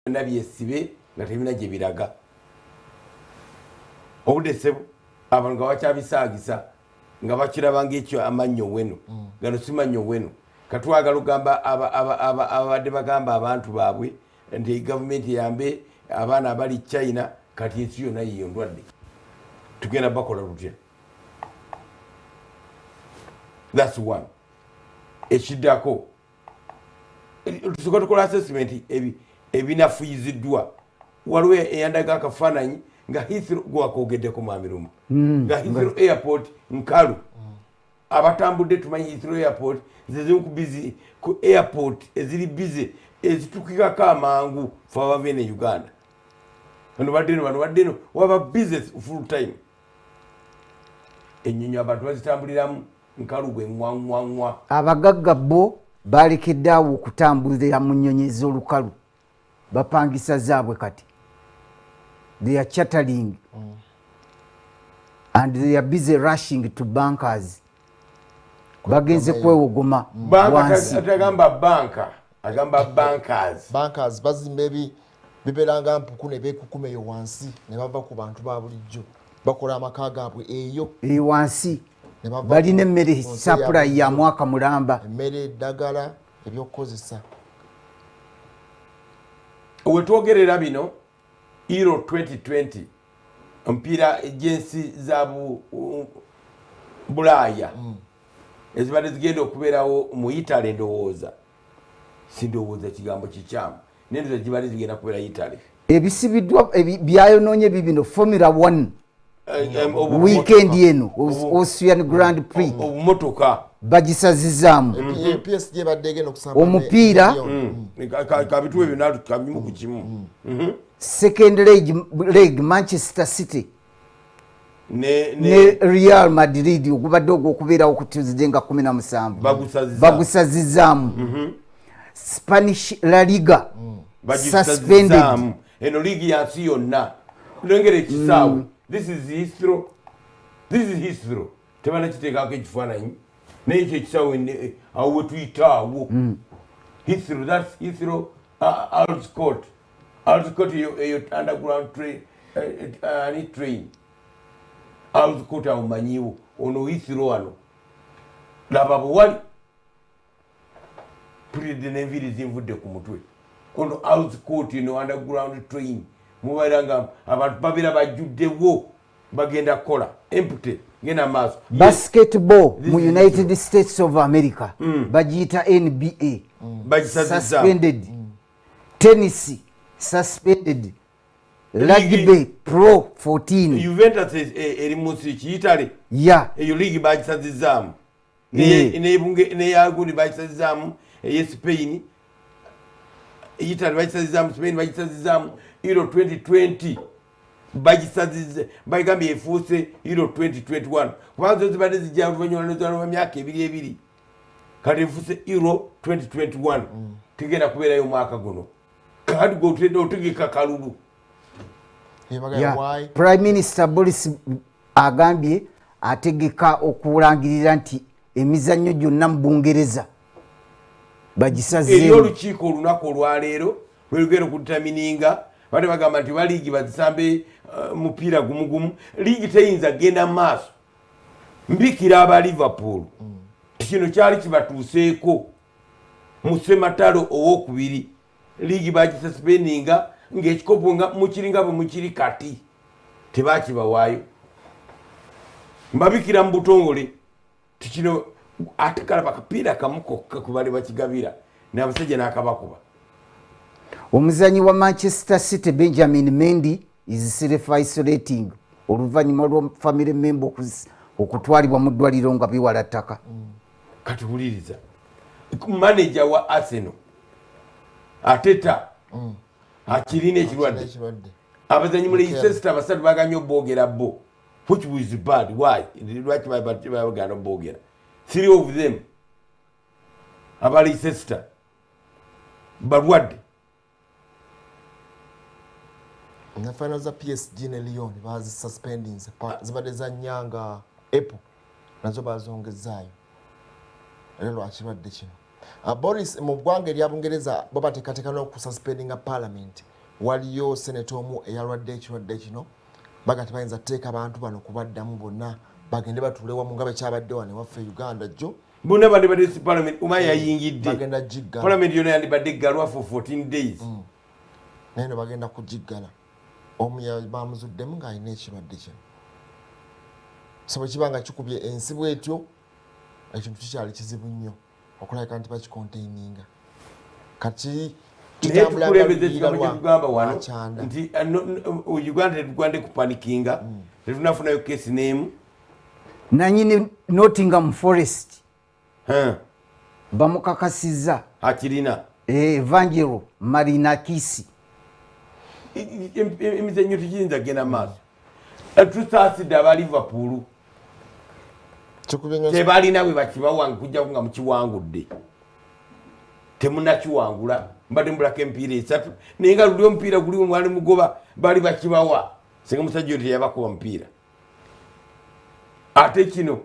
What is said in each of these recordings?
nabyesibe nga tebina gye biraga obudde ssebo abantu nga bakyabisaagisa nga bakiraba ng'ekyo amannyo weno gano si mannyo weno katwagala ogamba abadde bagamba abantu baabwe nti gavumenti eyambe abaana abali China kati ensi yonna yiyo ndwadde tugenda bakola lutya. That's one. Ekiddako tusoka tukola assessment ebinafuyiziddwa waliwo eyandaga akafaananyi nga Heathrow gwakogeddeko mwamirumu nga Heathrow airport nkalu abatambudde tumanyi Heathrow airport zezimu ku busy ku airport eziri busy ezitukikako amangu fe abava ene Uganda bano baddeno waba business full time ennyonyi abantu bazitambuliramu nkalu gwe ngwa abagagga bo balekeddeawo okutambulira mu nnyonyi ez'olukalu bapangisa zaabwe kati they are chartering and they are busy rushing to bankers bagenze kwewogoma agamba bankers bazimba biberanga mpuku ne beekukumeyo wansi ne bava ku bantu ba bulijjo bakola amaka gaabwe eyo wansi balina emmere supply ya mwaka mulamba emmere eddagala ebyokukozesa wetwogerera bino Euro 2020 omupiira ejensi za Bulaaya ezibadde zigenda okubeerawo mu Italy ndowooza sindowooza kigambo kikyamu nendoza gibadde zigenda kubeera Italy ebisibiddwa byayonoonye bibino Formula 1 weekend eno Austrian Grand Prix obumotoka bagisazizaamu PSG badde genda okusamba omupiira kabituwe binatu kabimu ku kimu second leg Manchester City ne Real Madrid ogubadde ogwokubeerawo ku Tuesday nga 17 bagusazizaamu Spanish La Liga suspended eno ligi yansi yonna tulengere ekisaawe this is history tebana kiteekako ekifaananyi naye ekyo ekisaawe awo wetuyitaawo history that's history Alscott eyo underground train Alscott awumanyiwo ono history wano laba bwewali pulidde n'enviiri zinvudde ku mutwe ono Alscott eno underground train mubaira nga abantu babeera bajjuddewo bagenda kukola empty ngenda maaso basketball mu United States of America bagiyita NBA suspended tennis suspended rugby pro 14 Juventus eri munsi kiyitale eyo ligi bagisazizaamu neyagundi bagisazizaamu Spain Italy bagisazizaamu Spain bagisazizaamu Euro 2020 bagambye efuuse Euro 2021 kubanga zo zibadde zijja oluvannyuma lw'emyaka ebiri kati efuuse Euro 2021 tegenda kubeerayo omwaka guno kati gwe otegeka kalulu. Prime Minister Boris agambye ategeka okulangirira nti emizannyo gyonna mu Bungereza bagisazeewo eyo olukiiko olunaku olwaleero lwegera okuditamininga bade bagamba nti baliigi bazisambe mupiira gumugumu liigi teyinza genda mu maaso mbikira aba Liverpool kino kyali kibatuuseeko mu ssematalo owokubiri liigi bagisaspeninga ng'ekikopo nga mukiringa bwe mukiri kati tebakibawaayo mbabikira mu butongole tikino ate kalaba kapiira kamu kokka ku bali bakigabira n'abasajja n'akabakuba. Omuzanyi wa Manchester City Benjamin Mendy is self-isolating oluvannyuma lwa family member okutwalibwa mu ddwaliro nga biwala ttaka. Kati wuliriza manager wa Arsenal Ateta akirina ekirwadde abazanyi mu Leicester basatu baganye obogera bo which was bad. Why? Lwaki bagana obogera 3 of them aba Leicester balwadde. Na final za PSG ne Lyon bazi suspending zibadde za nyanga April nazo bazongezaayo lero akibadde kino. Boris mu ggwanga erya Bungereza bo bateekateeka n'okususpendinga parliament waliyo seneta omu eyalwadde ekirwadde kino baga tebayinza teeka abantu bano kubaddamu bonna bagende batuule wamu nga bekyabadde wano ewaffe Uganda jjo bonna bandibadde parliament umaya yayingidde bagenda giggala parliament yonna yandibadde eggalwa for 14 days naye no bagenda kugiggala omu bamuzuddemu ng'alina ekirwadde kino so bwe kiba nga kikubye ensi bwetyo ekintu kikyali kizibu nnyo okulabika nti bakikontaininga kati naye tukulembeze ekigambo kyetugamba wano nti Uganda tetugwande kupanikinga tetunafunayo kesi n'emu nanyini Nottingham Forest bamukakasiza akirina Evangelo Marinakisi emizannyo tegiyinza genda maaso tusaasidde aba Liverpool tebalina bwe bakibawange kujjaku nga mukiwangudde temunakiwangula mbadde mbulako empiira esatu naye nga luli omupiira guli mwali mugoba bali bakibawa singa musajja oyo teyabakuba mupiira ate kino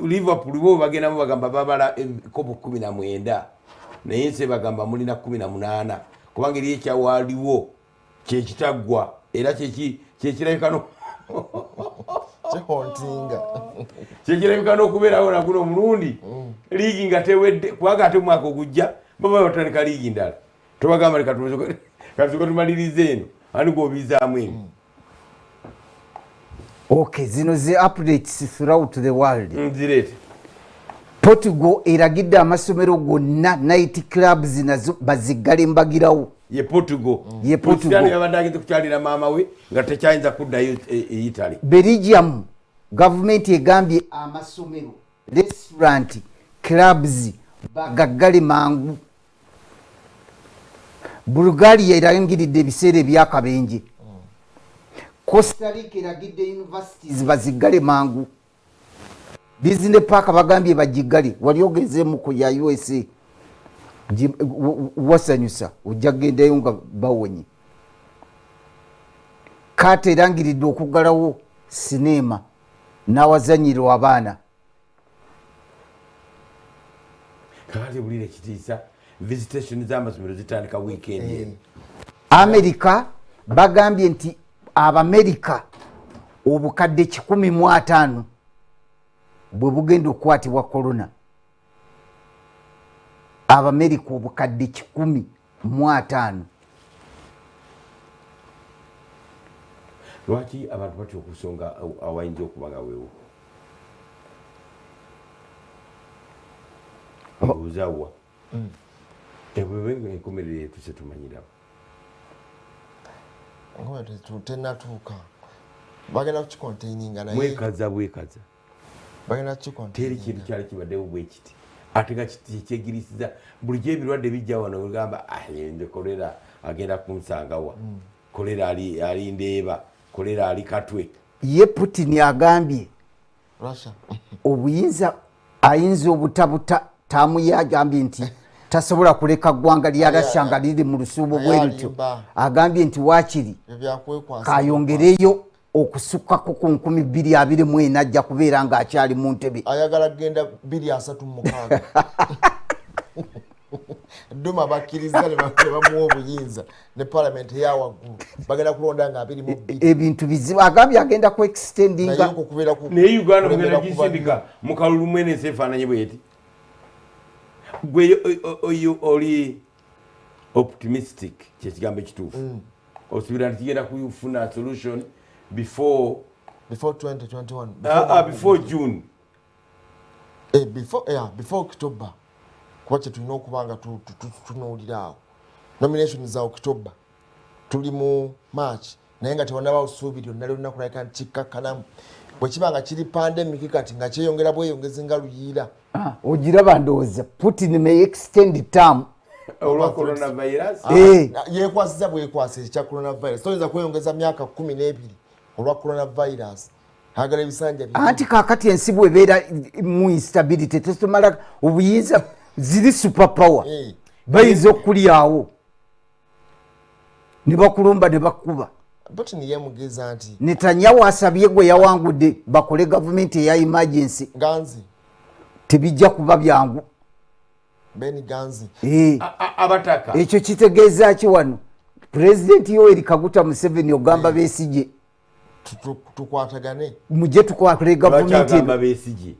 Liverpool bo bagendamu bagamba babala kopo 19 naye nse bagamba mulina 18 kubanga eri ekyawaaliwo kyekitaggwa era kyekirabikano kyekirabika n'okubeerawo naguno omulundi liigi nga tewedde kubanga ate omwaka ogujja baba batandika liigi ndala tobagamba lekatusoka tumalirize eno ani gwobizaamu eno okay zino ze updates throughout the world nzirete Portugal eragidde amasomero gonna night clubs nazo baziggale mbagirawo ye Portugal yabadde ageze kukyalira maama we nga tekyayinza kuddayo e Italy. Belgium government egambye amasomero restaurant clubs bagaggale mangu. Bulgaria erangiridde ebiseera ebyakabenje. Costa Rica eragidde universities baziggale mangu. Business park bagambye bagiggale wali ogezeemu ku ya USA wasanyusa ojja kugendayo nga bawonye. Kate erangiridde okuggalawo sinema n'awazanyiro abaana. Kale bulire kitiisa visitation z'amasomero zitandika weekend. America bagambye nti Abamerika obukadde 150 bwe bugenda okukwatibwa corona. Abamerika obukadde 150. Lwaki abantu batya okusonga awayinza okuba nga weewo? Obuuzawa ebwewe enkomerero yetu setumanyirawo tenatuuka bagenda kukicontaininga naye mwekaza bagenda kukicontaininga teri kintu kyali kibaddewo bwe kiti ate nga kyegirisiza bulijjo ebirwadde bijja wano ogamba nze kolera agenda kunsangawa kolera ali Ndeeba kolera ali Katwe. Ye Putin agambye Russia obuyinza ayinza obutabuta tamu yagambye nti tasobola kuleka ggwanga lya Russia nga liri mu lusuubo bw'erutyo. Agambye nti waakiri kayongereyo okusukkako ku 2024 ajja kubeera ng'akyali mu ntebe. Ayagala genda 236 Duma bakkiriza ne bamuwa obuyinza ne parliament yawaggulu bagenda kulonda nga 22 ebintu bizibu. Agambye agenda ku extendinga naye Uganda mugenda gisindika mu kalulu mwene ensi efaananye bweti. Gwe oli optimistic kyekigambo ekituufu osubira nti kigenda kufuna solution before 2021 before June before October kuba kyetulina okuba nga tutunuulira awo. Nomination za October tuli mu March naye nga tewannaba osuubiri olunaku olunaku lulabika nti kikkakkanamu bwe kiba nga kiri pandemic kati nga kyeyongera bweyongezi nga luyiira. Ogiraba ndowooza Putin may extend term olwa coronavirus yeekwasiza bwekwasa ekya coronavirus toyinza kweyongeza myaka 12 olwa coronavirus. Agala ebisanja anti kaakati ensi bwebeera mu instability tetumala obuyinza ziri superpower bayinza okulyawo ne bakulumba ne bakuba. Putin yemugeza nti Netanyahu asabye gwe yawangudde bakole gavumenti eya emergency Ganzi tebijja kuba byangu. Beni Ganzi abataka ekyo kitegeeza ki wano President Yoweri Kaguta Museveni ogamba Besigye tukwatagane mujje tukwakule government agamba Besigye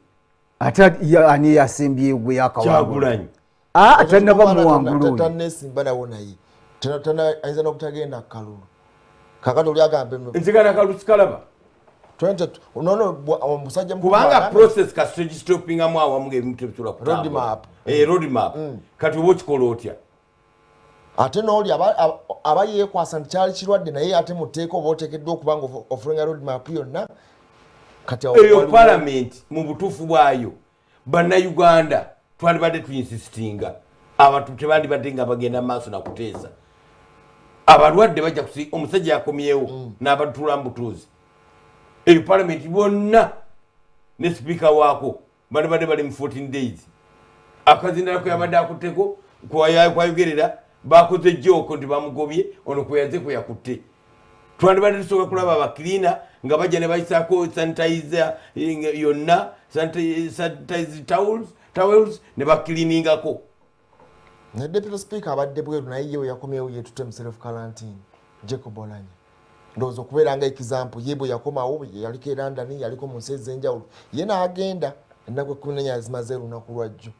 ata ani yasembye gwe Kyagulanyi atanaba muwangulu tanesimba nawo naye tena ayinza n'okutagenda kalulu kakati oli agambe nzigana kalusikalaba 20 nono omusajja kubanga process ka stoppinga mu awamu ng'ebintu ebitula ku road map kati oba okikola otya ate n'oli aba yeekwasa nti kyali kirwadde naye ate muteeka oba oteekeddwa okuba nga ofulenga road map yonna kati eyo parliament mu butuufu bwayo bannayuganda twalibadde tuinsistinga abantu tebandibadde nga bagenda maaso nakuteesa abalwadde bajja kusi omusajja yakomyewo n'abatuula mu butuuzi eyo parliament bonna ne speaker waako balibadde bali mu 14 days akazindala kwe yabadde akutteko kwayogerera bakoze joko nti bamugobye ono kweyaze kweyakutte twandibadde tusooka kulaba abakirina nga bajja ne bayisaako sanitizer yonna sanitize towels ne bakiriningako ne deputy speaker abadde bweru naye yewe yakomyewo yetutte mu self quarantine Jacob Oulanyah ndowooza okubeera nga example ye bwe yakomawo yaliko e London yaliko mu nsi ez'enjawulo ye n'agenda ennaku 14 zimaze lunaku lwajjo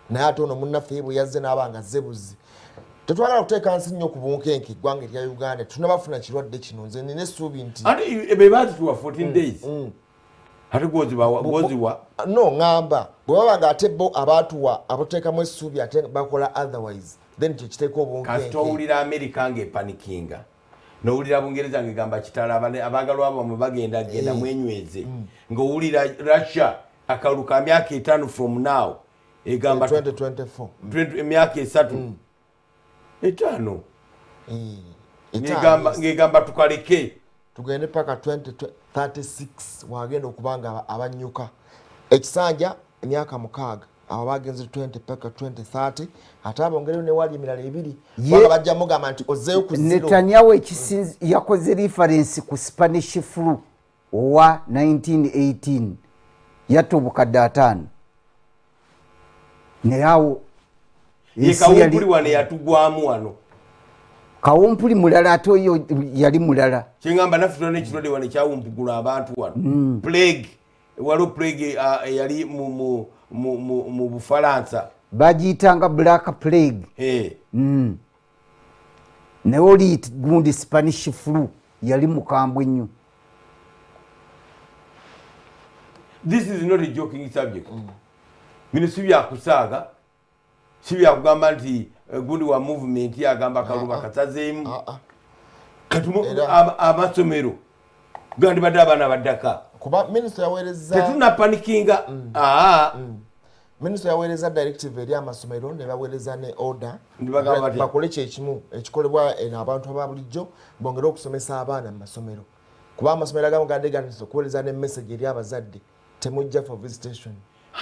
naye ate ono munnaffe ye bwe yazze n'abanga zebuzi tetwagala kuteeka nsi nnyo ku bunkenke eggwanga erya Uganda tunabafuna kirwadde kino nze nina essuubi nti ate be baazituwa 14 days ate gwoziwa no ngamba bwe baba nga ate bo abaatuwa abateekamu essuubi ate bakola otherwise then kyekiteeka obunkenke kasita owulira America ng'epanikinga n'owulira Bungereza ng'egamba kitala abaagalwa bamwe bagenda mwenyweze ng'owulira Russia akalulu ka myaka 5 from now egamba 2024 emyaka 3 5 ng'egamba tukaleke tugende paka 2036 wagenda okubanga abanyuka ekisanja emyaka 6 abo bagenze 20 paka 2030 ate abongereyo ne wali emirala 2 bajja mugamba nti ozeeyo ku zero. Netanyahu ekisinzi yakoze reference ku Spanish flu owa 1918 yatta obukadde 5 neyawo yekawumpuli wane yatugwamu wano kawumpuli mulala ate oyo yali mulala kyengamba naffe tulina ekirwadde wane kyawumpugula abantu wano plague waliwo plague yali mu Bufalansa bagiyitanga black plague naye oli gundi Spanish flu yali mukambwe nnyo. This is not a joking subject. Bino si byakusaaga si byakugamba nti gundi wa movement yagamba kaluba kasazeemu amasomero gandi badde abaana baddaka kuba minister yaweereza tetuna panikinga minister yaweereza directive eri amasomero ne baweereza ne order bakole bakole kyekimu ekikolebwa abantu ababulijjo bongere okusomesa abaana mu masomero kuba amasomero agamu gandeganisa okuweereza ne message eri abazadde temujja for visitation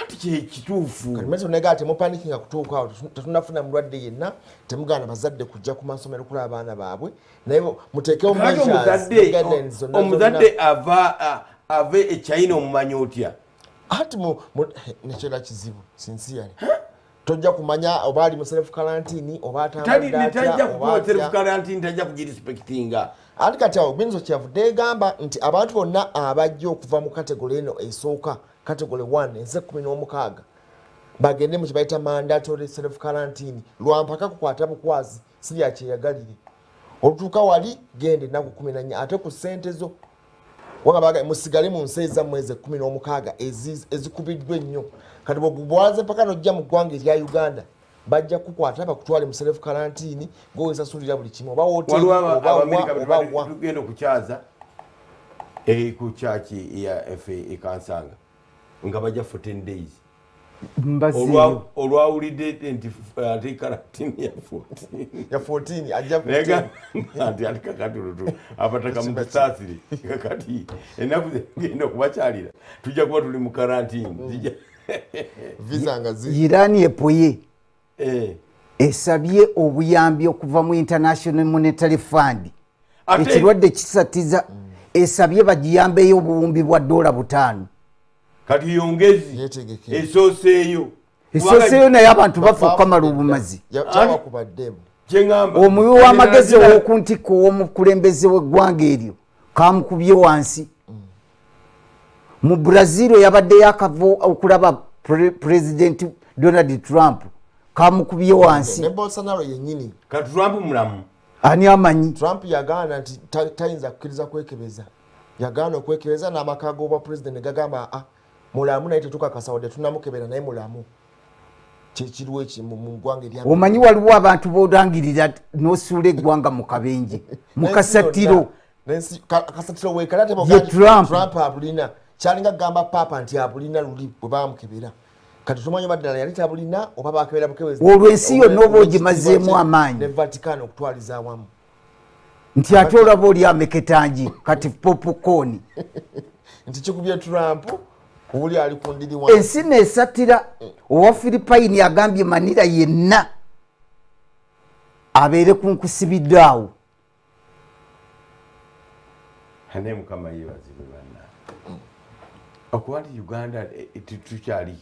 ati kyekituufu kalimezo nega temupanikinga kutuuka awo tetunafuna mulwadde yenna temugana bazadde kujja ku masomero kula abaana baabwe naye muteekewo omuzadde ave ekyayina omumanyi otya ati nekyera kizibu sincerely tojja kumanya oba ali mu self quarantine oba tajja kukuwa self quarantine tajja kugirespectinga ati kati awo binzo kyavudde egamba nti abantu bonna abajja okuva mu kategole eno esooka category 1 ense 16 bagende mu kibayita mandatory self quarantine lwampaka kukwata bukwazi si ya kyeyagalire otuuka wali gende naku 14 ate ku ssente zo wanga musigale mu nsi ez'amwezi 16 ezikubiddwa ennyo kati bw'obuwaze mpaka n'ojja mu ggwanga erya Uganda bajja kukwata bakutwale mu self quarantine ng'owesasulira buli kimu oba wooteri oba tugenda okukyaza ku kyaki ya FA ekansanga nga bajja 14 days olwawulidde nti ate karantini ya 14 ajja ati ati kakati olutu abataka mu kusaasire kakati ennaku zigenda okubakyalira tujja kuba tuli mu karantini visa nga zi Irani epoye esabye obuyambi okuva mu International Monetary Fund ekirwadde kisatiza esabye bagiyambeyo obuwumbi bwa $5 kati yongezi esooseeyo naye abantu bafa okamala obumazi yawa kubaddemu omuwi w'amagezi ow'okuntiko w'omukulembeze w'eggwanga eryo kamukubye wansi mu Brazil yabaddeyo akavo okulaba President Donald Trump kamukubye wansi ne Bolsonaro yennyini ka Trump mulamu ani amanyi Trump yagaana nti tayinza kukkiriza kwekebeza yagaana okwekebeza n'amaka g'obwa president gagamba mulamu naye tetukakasa wadde tunamukebera naye mulamu kyekiriwo eki mu ggwanga erya omanyi waliwo abantu boolangirira n'osuula eggwanga mu kabenje mu kasatiro kasatiro weekala ye Trump abulina kyalinga kugamba paapa nti abulina luli bwe bamukebera kati tumanyi baddala yali tabulina oba bakebera bukebezi olwo ensi yonna oba ogimazeemu amaanyi ne Vatican okutwaliza awamu nti ate olaba oli ameketangi kati popcorn nti kikubye Trump uli ali ku ndiri wansi ensi neesatira owa Philippine agambye Manila yenna abeere ku nkusibiddaawo hane mukama yeebazibwe banna okuba nti Uganda tukyali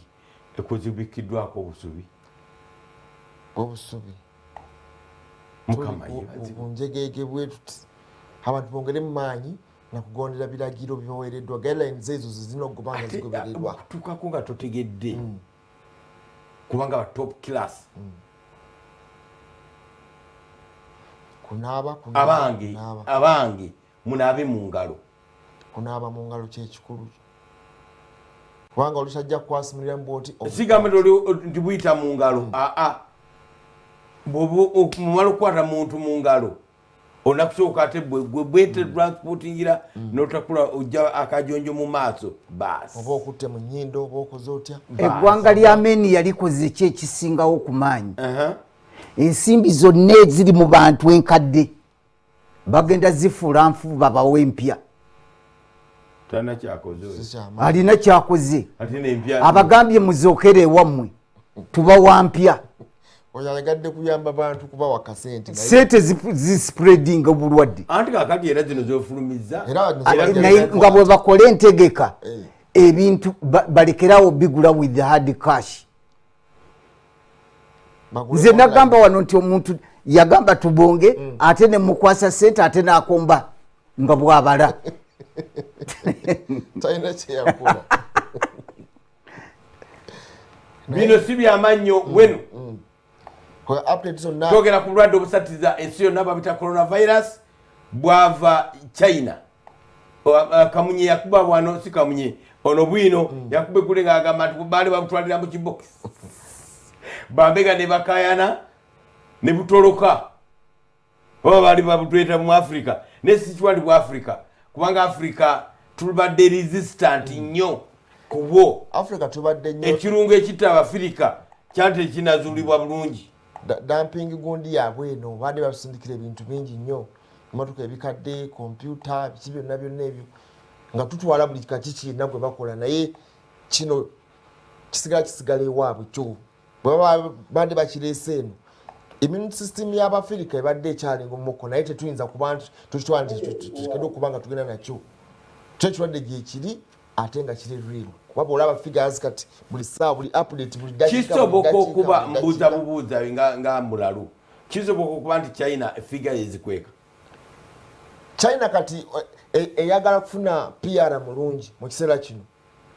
ekuzibikiddwako obusubi mukama yeebazibwe njegege bwetuti abantu bongere mu maanyi nakugondera biragiro bibaweereddwa guidelines ezo zizina okubanga zigobereddwa tukako nga totegedde kubanga ba top class abange munaabe mu ngalo kunaaba mu ngalo kyekikulu kubanga olusajja kwasimirira mboti sigambe nti buyita mu ngalo mumala okukwata muntu mu ngalo onakusooka ate bwete transportingira notakula ojja akajonjo mu maaso baasi oba okutte mu nnyindo oba okoze otya eggwanga lya Armenia likoze ki ekisingawo ku maanyi ensimbi zonna eziri mu bantu enkadde bagenda zifuula nfubu babawe empya alina kyakoze abagambye muzookere ewammwe tubawa mpya oyalegadde kuyamba bantu kubawa kasente sente zispreading obulwadde anti kakati era zino zofulumiza naye nga bwe bakole entegeka ebintu balekerawo bigula with the hard cash nze nagamba wano nti omuntu yagamba tubonge ate nemukwasa sente ate nakomba nga bwabala talina kyeyakola bino si byamannyo wenu twogera ku bulwadde obusatiza ensi yonna babita coronavirus bwava China kamunye yakuba bwano si kamunye ono bwino yakube kule ng'agamba nti baali babutwalira mu kibokisi bambega ne bakayana ne butoloka oba baali babutweta mu Africa ne si kiwandi bwa Africa kubanga Africa tulibadde resistant nnyo kubwo Africa tubadde nnyo ekirungu ekitta Abafirika kyante kinazuulibwa bulungi dumping gundi yaabwe eno baadde babisindikira ebintu bingi nnyo emotoka ebikadde kompyuta biki byonna byonna ebyo nga tutwala buli kaki kirina gwe bakola naye kino kisigala ewaabwe kyo bwe baadde bakireese eno immune system y'Abafirika ebadde ekyalinga omukko naye tetuyinza kuba nti tukitwala nti tukedde okuba nga tugenda nakyo kyekirwadde gyekiri ate nga kiri real kuba olaba figures kati buli saa buli update buli dakika kisoboka okuba mbuuza bubuuza nga mulalu kisoboka okuba nti China figure ezikweka China kati eyagala kufuna PR mulungi mu kiseera kino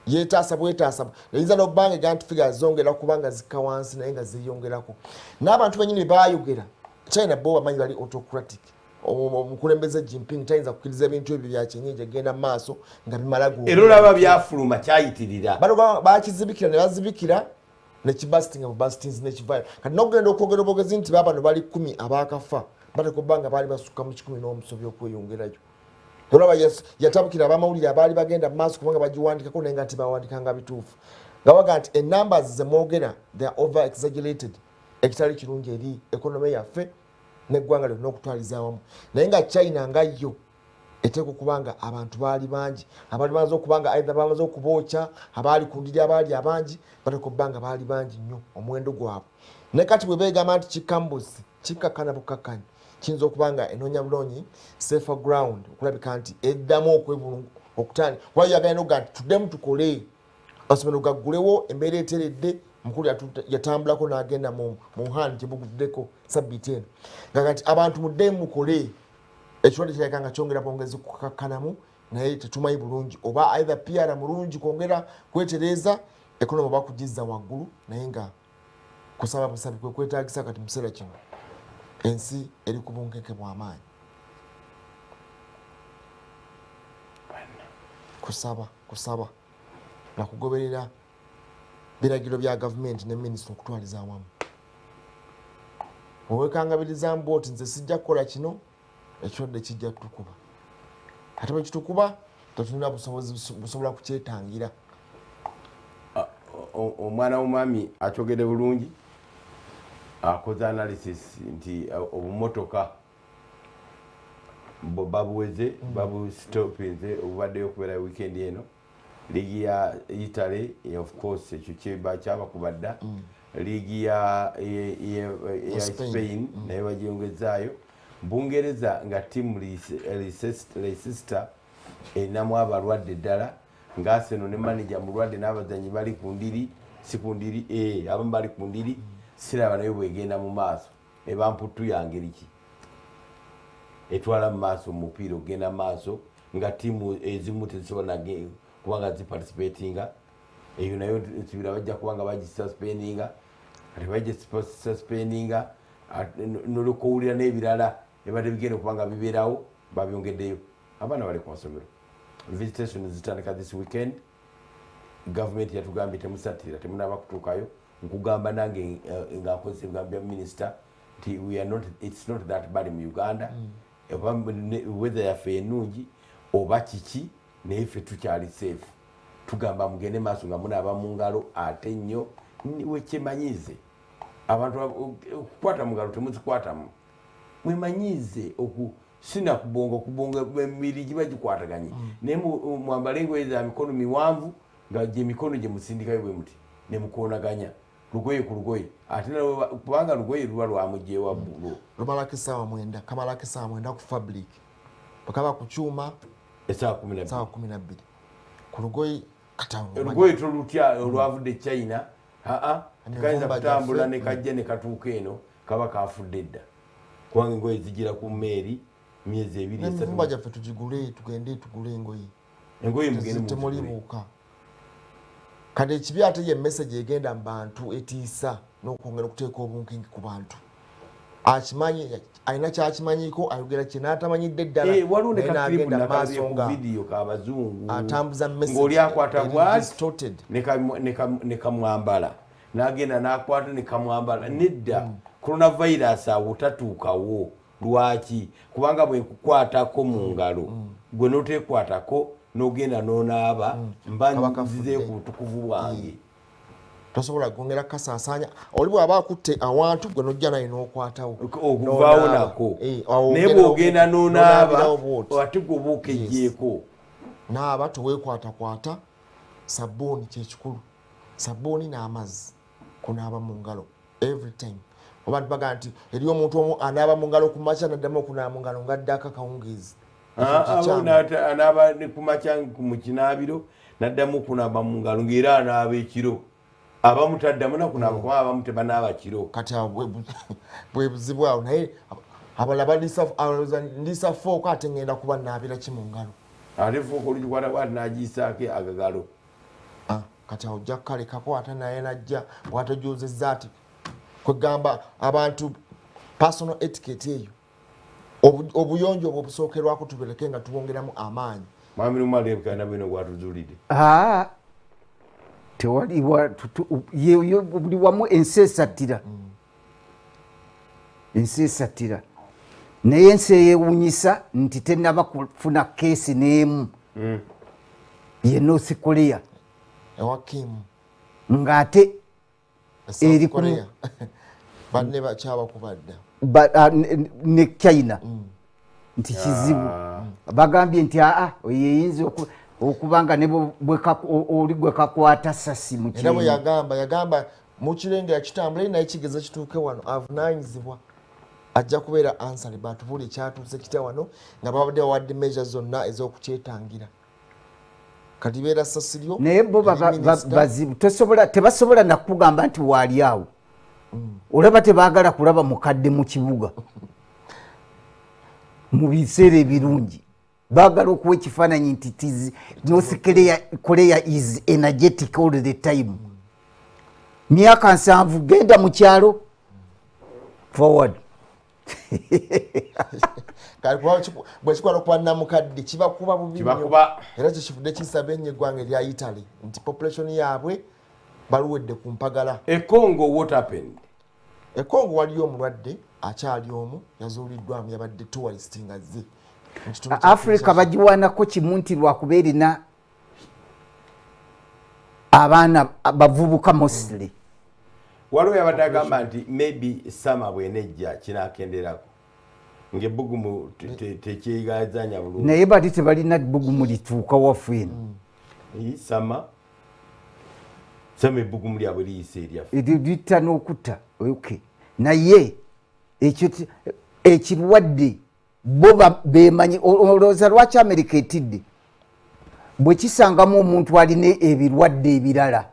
yetaasa bwetaasa eyinza n'obbanga eganti figures zongera kubanga zikka wansi naye nga zeeyongerako n'abantu bennyini bayogera China bo bamanyi bali autocratic omukulembeze Jinping tayinza kukkiriza ebintu ebyo bya kyenyeji agenda mu maaso nga bimala go era olaba byafuluma kyayitirira bakizibikira ne bazibikira nekibasitinga mu bustings nekivayo kati n'okugenda okwogera obwogezi nti baabano bali 10 abaakafa batekobbanga baali basukka mu 100 n'omusobi okweyongerayo olaba yatabukira abamawulire abaali bagenda mu maaso kubanga bagiwandikako naye nga tibawandikanga bituufu nga baga nti enumbers zemwogera they are over exaggerated ekitali kirungi eri economy yaffe neggwanga lyonna okutwaliza awamu naye nga China nga yo eteeka okubanga abantu baali bangi abaali bamaze okubanga aidha bamaze okubookya abaali ku ndiri abaali abangi bateeka obbanga baali bangi nnyo omuwendo gwabwe naye kati bwe beegamba nti kikambuzi kikakkana bukakkanyi kiyinza okubanga enoonya bulonyi safer ground okulabika nti eddamu okwebulungu okutandika kuba yagenda nokuga nti tuddemu tukole amasomero gaggulewo embeera eteredde mukulu yatambulako n'agenda mu hand gyebuguddeko sabbiiti eno nga kati abantu muddemu mukole ekirwadde kirabika nga kyongera bwongezi kukakkanamu naye tetumanyi bulungi oba either PR mulungi kwongera kwetereeza ekonomi oba kugizza waggulu naye nga kusaba busabi kwe kwetaagisa kati mu kiseera kino ensi eri ku bunkenke bw'amaanyi. kusaba nakugoberera biragiro bya gavumenti ne minisita okutwaliza awamu owekangabiriza mbooti nze sijja kukola kino ekirwadde kijja tukuba ate bwe kitukuba tetulina busobola kukyetangira. Omwana w'omwami akyogedde bulungi akoze analysis nti obumotoka babuweze babustopinze obubaddeyo okubeera weekend eno liigi ya Italy of course ekyo kyeba kyabakubadda liigi ya Spain naye bagiyongezaayo Bungereza nga timu Leicester erinamu abalwadde ddala nga Arsenal ne manager mulwadde n'abazanyi bali ku ndiri si ku ndiri abamu bali ku ndiri siraba nayo bwegenda mu maaso eba mputu ya ngeri ki etwala mu maaso omupiira ogenda mu maaso nga timu ezimu tezisobola kubanga ziparticipatinga eyo nayo nsibira bajja kubanga bagisuspendinga ate bagisuspendinga n'olukowulira n'ebirala ebadde bigenda kubanga bibeerawo babyongeddeyo abaana bali ku masomero visitation zitandika this weekend government yatugambye temusatira temunaba kutuukayo nkugamba nange nga nkozesa ebigambo bya minisita nti it's not that bad mu Uganda weather yaffe ennungi oba kiki naye ffe tukyali safe tugamba mugende maaso nga munaaba mu ngalo ate nnyo wekyemanyize abantu okukwata mu ngalo temuzikwatamu mwemanyize sina kubonga emibiri giba gikwataganye naye mwambale engoye za mikono miwanvu nga gyemikono gye musindikayo bwe muti ne mukoonaganya lugoye ku lugoye ate kubanga lugoye luba lwamugyewa bulo lumalako essaawa 9 kamalako essaawa 9 ku fabric bakaba ku kyuma essaawa 12 ku lugoye katamu lugoye tolutya olwavudde China kayinza kutambula ne kajja ne katuuka eno kaba kafudde dda kubanga engoye zigira ku mmeeri myezi 2 3 gyaffe tugigule tugende tugule engoye temulibuuka kati ekibi ate ye message egenda mu bantu etiisa n'okwongera okuteeka obunkenke ku bantu akimanyi alina kyakimanyiko ayogera kye n'atamanyidde ddala waliwo nekakirimu maaso nga vidiyo kabazungu atambuza message ng'oli akwata bwati ne kamwambala n'agenda n'akwata ne kamwambala nedda coronavirus awo tatuukawo lwaki kubanga bwe nkukwatako mu ngalo gwe n'otekwatako n'ogenda n'onaaba mba nzize ku butukuvu bwange tosobola kwongera kasaasaanya oli bw'aba akutte awantu gwe n'ojja naye n'okwatawo okuvaawo nako naye bw'ogenda n'onaaba ate gwe oba okejjeeko naaba toweekwatakwata sabbuuni kyekikulu sabbuuni n'amazzi kunaaba mu ngalo every time abantu bagaa nti eri omuntu omu anaaba mu ngalo ku makya naddamu okunaaba mu ngalo ng'addako akawungeezi anaaba ne ku makya mu kinaabiro naddamu okunaaba mu ngalo ng'era anaaba ekiro abamu taddamu nakunaaba kuba abamu tebanaaba kiro kati bwe buzibu awo naye abalaba ndiisa fooko ate ngenda kuba naabira ki mu ngalo ate fooko olugikwata bwati n'agiyisaako agagalo kati awo ojja kukalekako ate naye najja bw'atojozezza ati kwegamba abantu personal etiquette eyo obuyonjo obwo obusookerwako tubireke nga tubongeramu amaanyi mwami lumalebukana bino gwatuzuulidde tewaliwa buli wamu ensi esatira naye ensi eyewunyisa nti tenaba kufuna keesi n'emu ye North Korea ewakimu ng'ate eri banne bakyabakubadda ne China nti kizibu bagambye nti yeyinza okubanga oli gwe kakwata sasi mu era bwe yagamba mu kirengera kitambula naye kigeze kituuke wano avunaanyizibwa ajja kubeera ansale batubuli ekyatuuse kitya wano nga babadde bawadde measure zonna ez'okukyetangira kati beera Sasiryo naye bo bazibu tebasobola nakugamba nti waali awo olaba tebaagala kulaba mukadde mu kibuga mu biseera ebirungi baagala okuwa ekifaananyi nti North Korea is energetic all the time. Myaka 7 genda mu kyalo forward bwekikwala okuba namukadde kiba kuba bubi era kyekivudde kisaba ennyo eggwanga erya Italy nti population yaabwe baluwedde ku mpagala. Congo what happened? Congo waliyo omulwadde akyali omu yazuuliddwamu yabadde tourist nga zze Africa bagiwanako kimu nti lwakuba erina abaana bavubuka mostly. Waliwo yabadde agamba nti maybe sama bwenejja kinakenderako ng'ebbugumu tekyeyigazanya bulungi naye bali tebalina bbugumu lituuka waffe eno sama ebbugumu lyabwe liyisa eryaffe litta n'okutta okay. Naye ekirwadde bo bemanyi olowooza lwaki Amerika etidde bwe kisangamu omuntu alina ebirwadde ebirala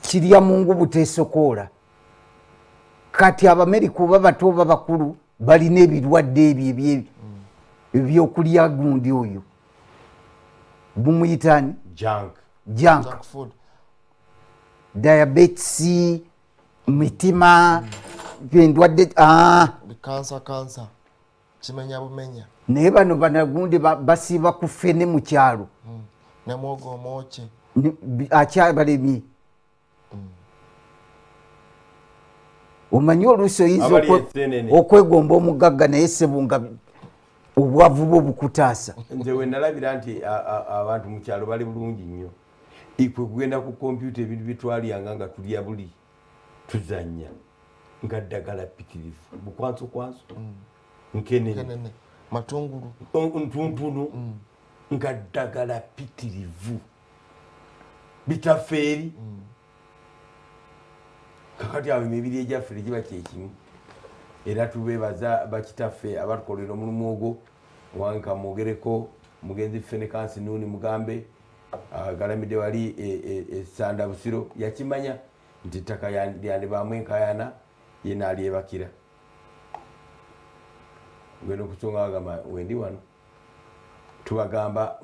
kirya mungu buteesokoola kati Abamerika oba bato oba bakulu balina ebirwadde ebyo ebyokulya gundi oyo bumuyitani junk food diabetes mitima endwadde kansa kimenya bumenya naye bano banagundi basiiba ku ffene mu kyalo ne mwogo omwokye akyabalemye omanyi oluusi oyinza okwegomba omugagga naye sebunga obwavu bwo bukutaasa. Nze we nalabira nti abantu mu kyalo bali bulungi nnyo ikwe kugenda ku kompyuta ebintu bitwalyanga nga tulya buli tuzanya nga ddagala pitirivu bukwanso nkenene matungulu ntuntunu nga ddagala pitirivu bitafeeri kakati awo emibiri egyaffe tegiba kyekimu era tubeebaza bakitaffe abatukolera omulimu ogwo wange kamwogereko mugenzi Fenekansi Nuuni mugambe galamidde wali esanda busiro yakimanya nti ttaka lyandibaamu enkayana yena alyebakira gwena okusonga agamba wendi wano tubagamba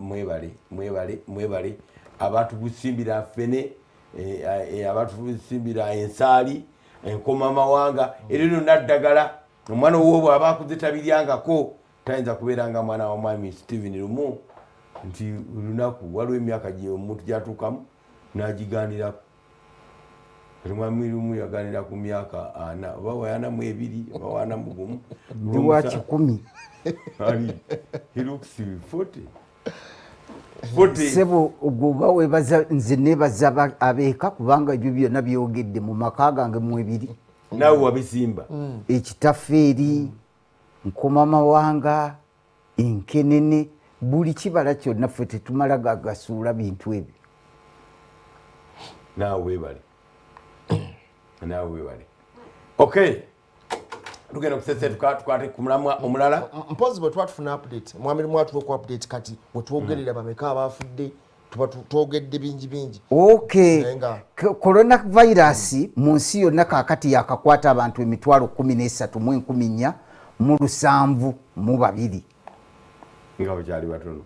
mwebale abatugusimbira ffene abatugusimbira ensaali enkoma mawanga erino naddagala omwana owobwe aba akuzitabiryangako tayinza kubeera nga mwana wa mwami Stephen Lumu nti lunaku waliwo emyaka gye omuntu gyatuukamu n'agigaanirako mwami Lumu yaganira ku myaka 4 oba wayanamu 2 oba wayanamu 1 ndi wa 10 he looks 40 sebo ogoba webaza nze nebaza abeeka kubanga ebyo byonna byogedde mu maka gange mu 2 nawe wabisimba ekitafeeri nkoma mawanga enkenene buli kibala kyonna ffe tetumala gagasuula bintu ebyo nawe webale okay tugenda kusese tukwate ku mulamwa omulala mpozi bwe twatufuna update mwamiri mwatuwe ku update kati bwe twogerera bameka abafudde tuba twogedde bingi okay coronavirus mu nsi yonna kaakati yakakwata abantu emitwalo 13,400 mu 702 nga bkyali batono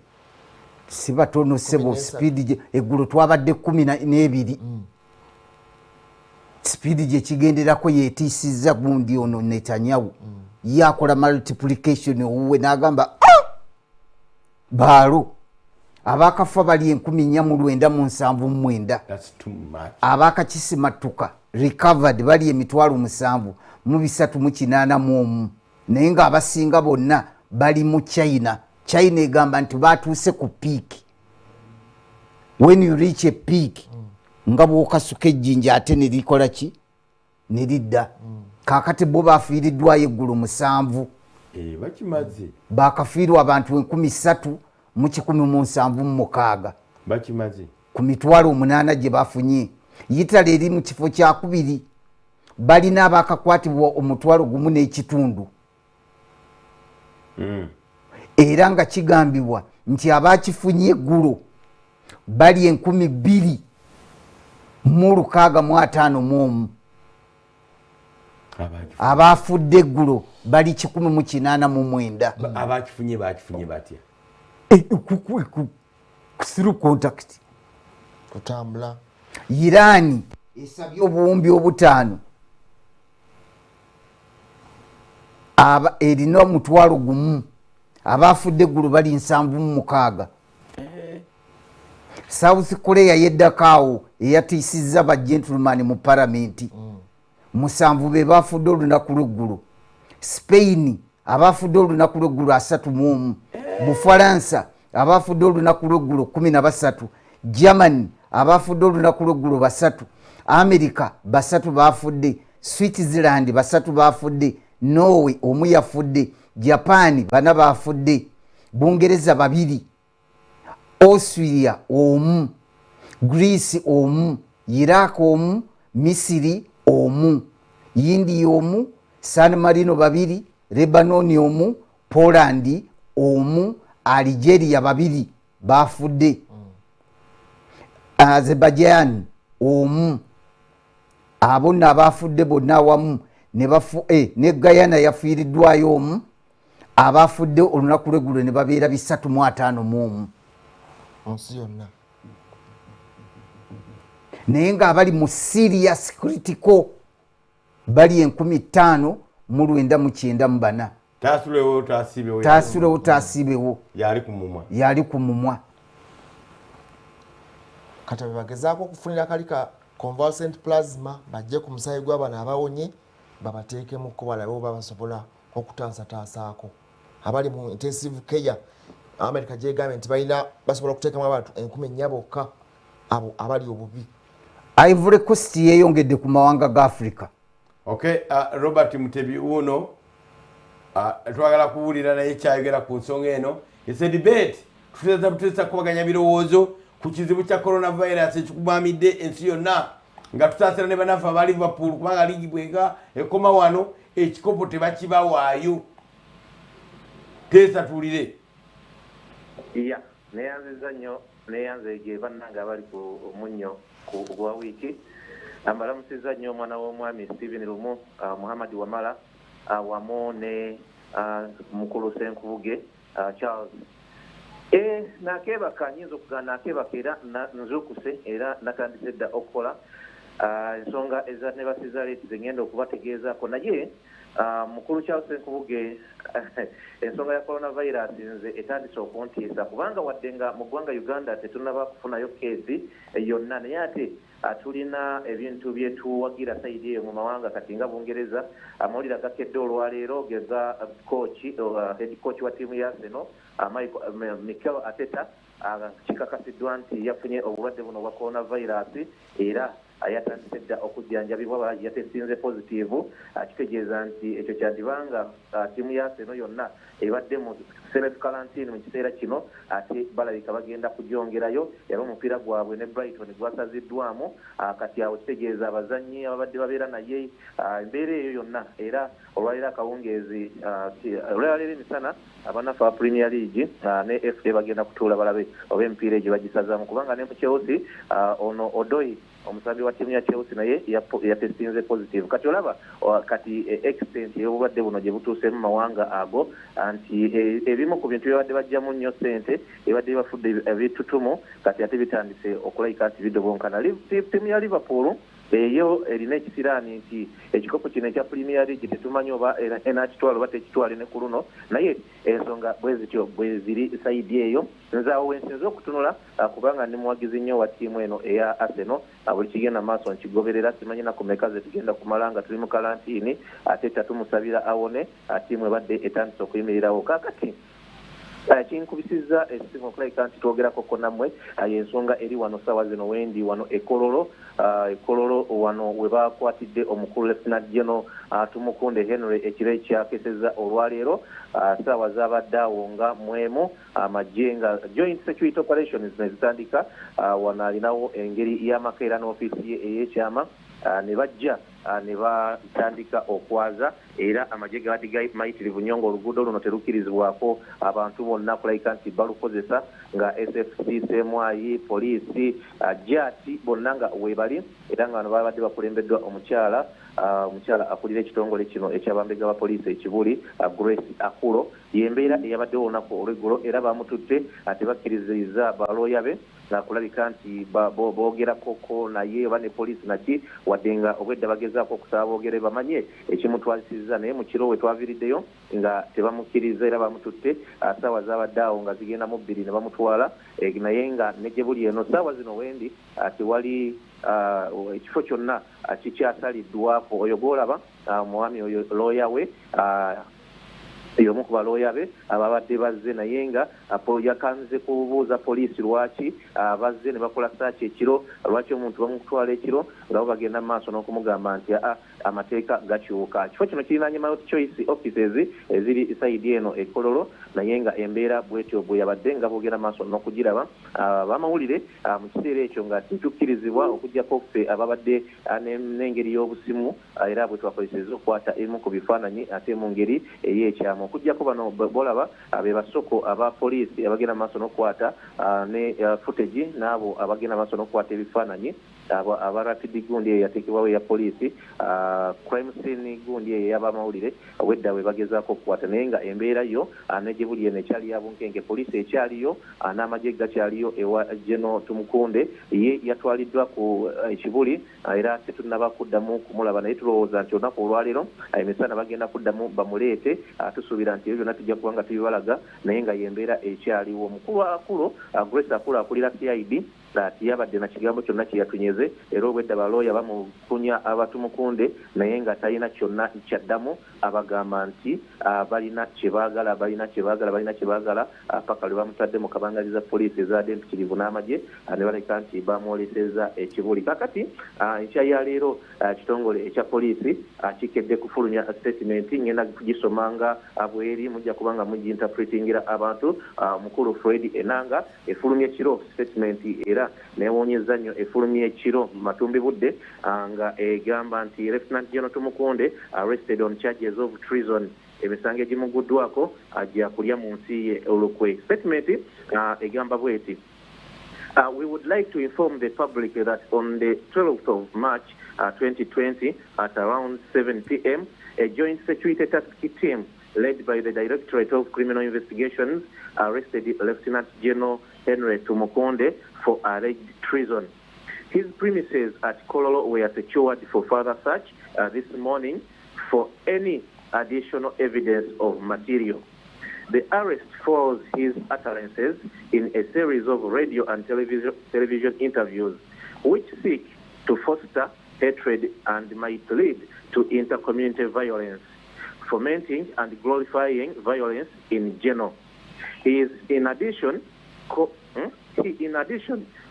si batono sebo speed eggulo twabadde 12 speed gye kigenderako yeetiisizza gundi ono Netanyahu yakola multiplication owuwe n'agamba baalo abakafa bali 4,979 abakakisimattuka recovered bali 7,381 naye nga abasinga bonna bali mu China egamba nti batuuse ku peak. When you reach a peak nga bwokasuka ejjinja ate nerikola ki neridda kakati bo bafiiriddwayo eggulu 7 bakimaze bakafiirwa abantu 3,176 bakimaze ku mitwalo 8 gye bafunye. Italy eri mu kifo kya 2 balina abakakwatibwa omutwalo 1.5 era nga kigambibwa nti abakifunye eggulo bali 2,651 abafudde eggulo bali 189 abakifunye batya through contact kutambula. Irani esabye obuwumbi 5 erina 1,000 abafudde eggulo bali 76. South Korea yeddakaawo eyatiisizza ba gentleman mu palamenti 7 be bafudde olunaku lw'eggulu. Spain abafudde olunaku lw'eggulu 31. Bufalansa abafudde olunaku lw'eggulu 13. Germany abafudde olunaku lw'eggulu 3. America 3 bafudde. Switzerland 3 bafudde. Norway 1 yafudde. Japan 4 bafudde. Bungereza 2. Austria 1. Greece 1. Iraq 1. Misiri 1. India 1. San Marino 2. Lebanon 1. Poland 1. Algeria 2 bafudde. Azerbaijan 1. Abonna abafudde bonna awamu ne Guyana yafiiriddwayo 1. Abafudde olunaku lw'eggulo ne babeera 351 munsi yonna. Naye ng'abali mu serious critical bali 5,994. Taasulewo taasibewo yali ku mumwa. Kati bagezaako okufunira kalika convalescent plasma bajje ku musaayi gw'abana abawonye babateekemu balabe oba basobola okutaasataasaako. Abali mu intensive care America gyegambye nti basobola okuteekamu abantu 4,000 bokka abo abali obubi. Ivory Coast yeyongedde ku mawanga ga Africa. Okay, Robert Mutebi uno twagala kuwulira naye kyayogera ku nsonga eno. Ese debate tuteza kubaganya birowoozo ku kizibu kya coronavirus ekikubamidde ensi yonna nga tutaasira ne banafa aba Liverpool kubanga ligi bwega ekoma wano ekikopo tebakibawaayo. Teesa tuwulire. Yeah, neyanziza nnyo neyanzeege bannanga abali ku munnyo ku gwa wiiki. Ambalamusiza nnyo omwana w'omwami Stephen Lumu, Muhammad Wamala wamu ne mukulu Senkubuge Charles. Nakeebaka nyinza okugana nakeebaka era nzuukuse era natandise dda okukola ensonga eza ne basiza leeti ze ngenda okubategeezaako naye mukulu Charles Senkubuge ensonga ya coronavirus nze etandise okuntiisa kubanga wadde nga mu ggwanga Uganda tetunaba kufunayo keesi yonna naye ate tulina ebintu byetuwagira sayidi eyo mu mawanga kati nga Bungereza amawulire agakedde olwaleero geza head coach wa ttiimu ya Arsenal Mikel Arteta kikakasiddwa nti yafunye obulwadde buno bwa coronavirus era ayatandise dda okujjanjabibwa yatesinze positive kitegeeza nti ekyo kyandibanga ttiimu ya Arsenal yonna ebadde mu self quarantine mu kiseera kino ate balabika bagenda kugyongerayo yaba omupiira gwabwe ne Brighton gwasaziddwamu kati awo kitegeeza abazannyi ababadde babeera naye embeera eyo yonna era olwaleero akawungeezi olwaleero emisana abanafu ba Premier League ne FA bagenda kutuula balabe oba emipiira egyo bagisazaamu kubanga ne mu Chelsea ono Odoi omusambi wa ttiimu ya Chelsea naye yatesinze positive kati olaba kati extent y'obulwadde buno gye butuuse mu mawanga ago nti ebimu ku bintu byabadde bajjamu nnyo ssente ebadde bafudde ebitutumu kati ate bitandise okulayika nti bidobonkana. Ttiimu ya Liverpool eyo erina ekisiraani nti ekikopo kino ekya Premier League tetumanyi oba enakitwala oba tekitwale ne ku luno naye ensonga bwe zityo bwe ziri sayidi eyo nze awo wensinza okutunula kubanga ndi muwagizi nnyo wa ttiimu eno eya Arsenal buli kigenda maaso nkigoberera simanyi naku meka ze tugenda kumala nga tuli mu kalantiini ate tatumusabira awone ttiimu ebadde etandise okuyimirirawo kaakati kinkubisizza esimu okulabika nti twogerako nammwe y'ensonga eri wano ssaawa zino wendi wano ekololo wano we bakwatidde omukulu Lieutenant General Tumukunde Henry ekiro ekyakesezza olwaleero ssaawa zaabadde awo nga mwemu amagye nga joint security operations ne zitandika wano alinawo engeri y'amaka era n'ofiisi ye ey'ekyama ne bajja ne batandika okwaza era amagye gaali mayitirivu nnyo ng'oluguudo luno terukkirizibwako abantu bonna kulabika nti balukozesa nga SFC, CMI, poliisi, jaati bonna nga weebali era nga bano babadde bakulembeddwa omukyala akulira ekitongole kino ekyabambega ba poliisi ekibuli Grace Akulo yembeera eyabaddewo olunaku olw'eggulo era bamututte tebakkiriza balooya be kulabika nti boogerakoko naye oba ne poliisi naki wadde nga obwedda bagezaako okusaba boogere bamanye ekimutwalisiza naye mu kiro we twaviiriddeyo nga tebamukkiriza era bamututte ssaawa zaabadde awo nga zigenda mu 2 ne bamutwala naye nga ne gye buli eno ssaawa zino wendi tewali ekifo kyonna kikyasaliddwako oyo gwolaba mwami oyo looya we y'omu ku balooya be ababadde bazze naye nga yakanze kubuuza poliisi lwaki bazze ne bakola saaki ekiro lwaki omuntu bamutwala ekiro nga bo bagenda mu maaso n'okumugamba nti amateeka gakyuka kifo kino kirinaanye Multi Choice offices eziri saidi eno ekololo naye nga embeera bwetyo bwe yabadde nga boogenda maaso n'okugiraba bamawulire mu kiseera ekyo nga tikukkirizibwa okugyako ffe ababadde n'engeri y'obusimu era bwe twakozeseza okukwata emu ku bifaananyi ate mu ngeri ey'ekyamu okuggyako bano bolaba be basoko aba poliisi abagenda maaso n'okukwata ne footage n'abo abagenda maaso n'okukwata ebifaananyi aba rapid gundi eyo yateekebwawo eya poliisi crime scene gundi eyo ey'abamawulire wedda we bagezaako okukwata naye nga embeera yo negye buli eno ekyali ya bunkenke poliisi ekyaliyo n'amagye gakyaliyo ewa General Tumukunde ye yatwaliddwa ku ekibuli era tetunnaba kuddamu kumulaba naye tulowooza nti olunaku olwaleero emisana bagenda kuddamu bamuleete tusuubira nti ebyo byonna tujja kuba nga tubibalaga naye nga yembeera ekyaliwo omukulu akulo Grace Akulo akulira CID tiyabadde na kigambo kyonna kyeyatunyeze era obwedda balooya bamukunya abatumukunde naye nga talina kyonna kyaddamu abagamba nti balina kyebaagala paka lwe bamutadde mu kabangaliza poliisi ezadde empitirivu n'amagye ne baleka nti bamwoleseza ekibuli kakati enkya ya leero kitongole ekya poliisi kikedde kufulumya statement ngenda kugisomanga bweri mujja kubanga muginterpretingira abantu mukulu Fred Enanga efulumya ekiro statement era newonyeza nnyo efulumya ekiro mu matumbi budde nga egamba nti Lieutenant General Tumukunde arrested on charges of treason emisango egimuguddwako ajja kulya mu nsi ye olukwe statement egamba bweti we would like to inform the public that on the 12th of March 2020 at around 7 p.m. a joint security task team led by the Directorate of Criminal Investigations arrested Lieutenant General Henry Tumukunde for alleged treason. His premises at Kololo were secured for further search this morning for any additional evidence of material. The arrest follows his utterances in a series of radio and television interviews which seek to foster hatred and might lead to intercommunity violence, fomenting and glorifying violence in general. He in addition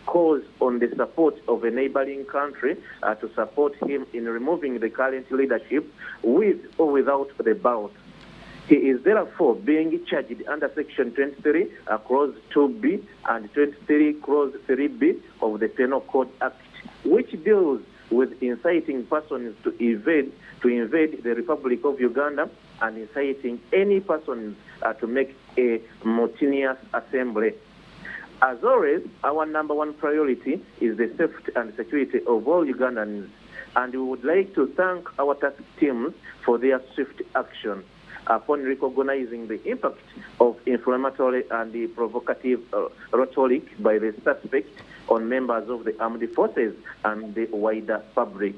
calls on the support of a neighboring country to support him in removing the current leadership with or without the bout. He is therefore being charged under Section 23, Clause 2B and 23, Clause 3B of the Penal Code Act, which deals with inciting persons to invade the Republic of Uganda and inciting any persons to make a mutinous assembly. As always, our number one priority is the safety and security of all Ugandans, and we would like to thank our task teams for their swift action. Upon recognizing the impact of inflammatory and provocative rhetoric by the suspect on members of the armed forces and the wider public.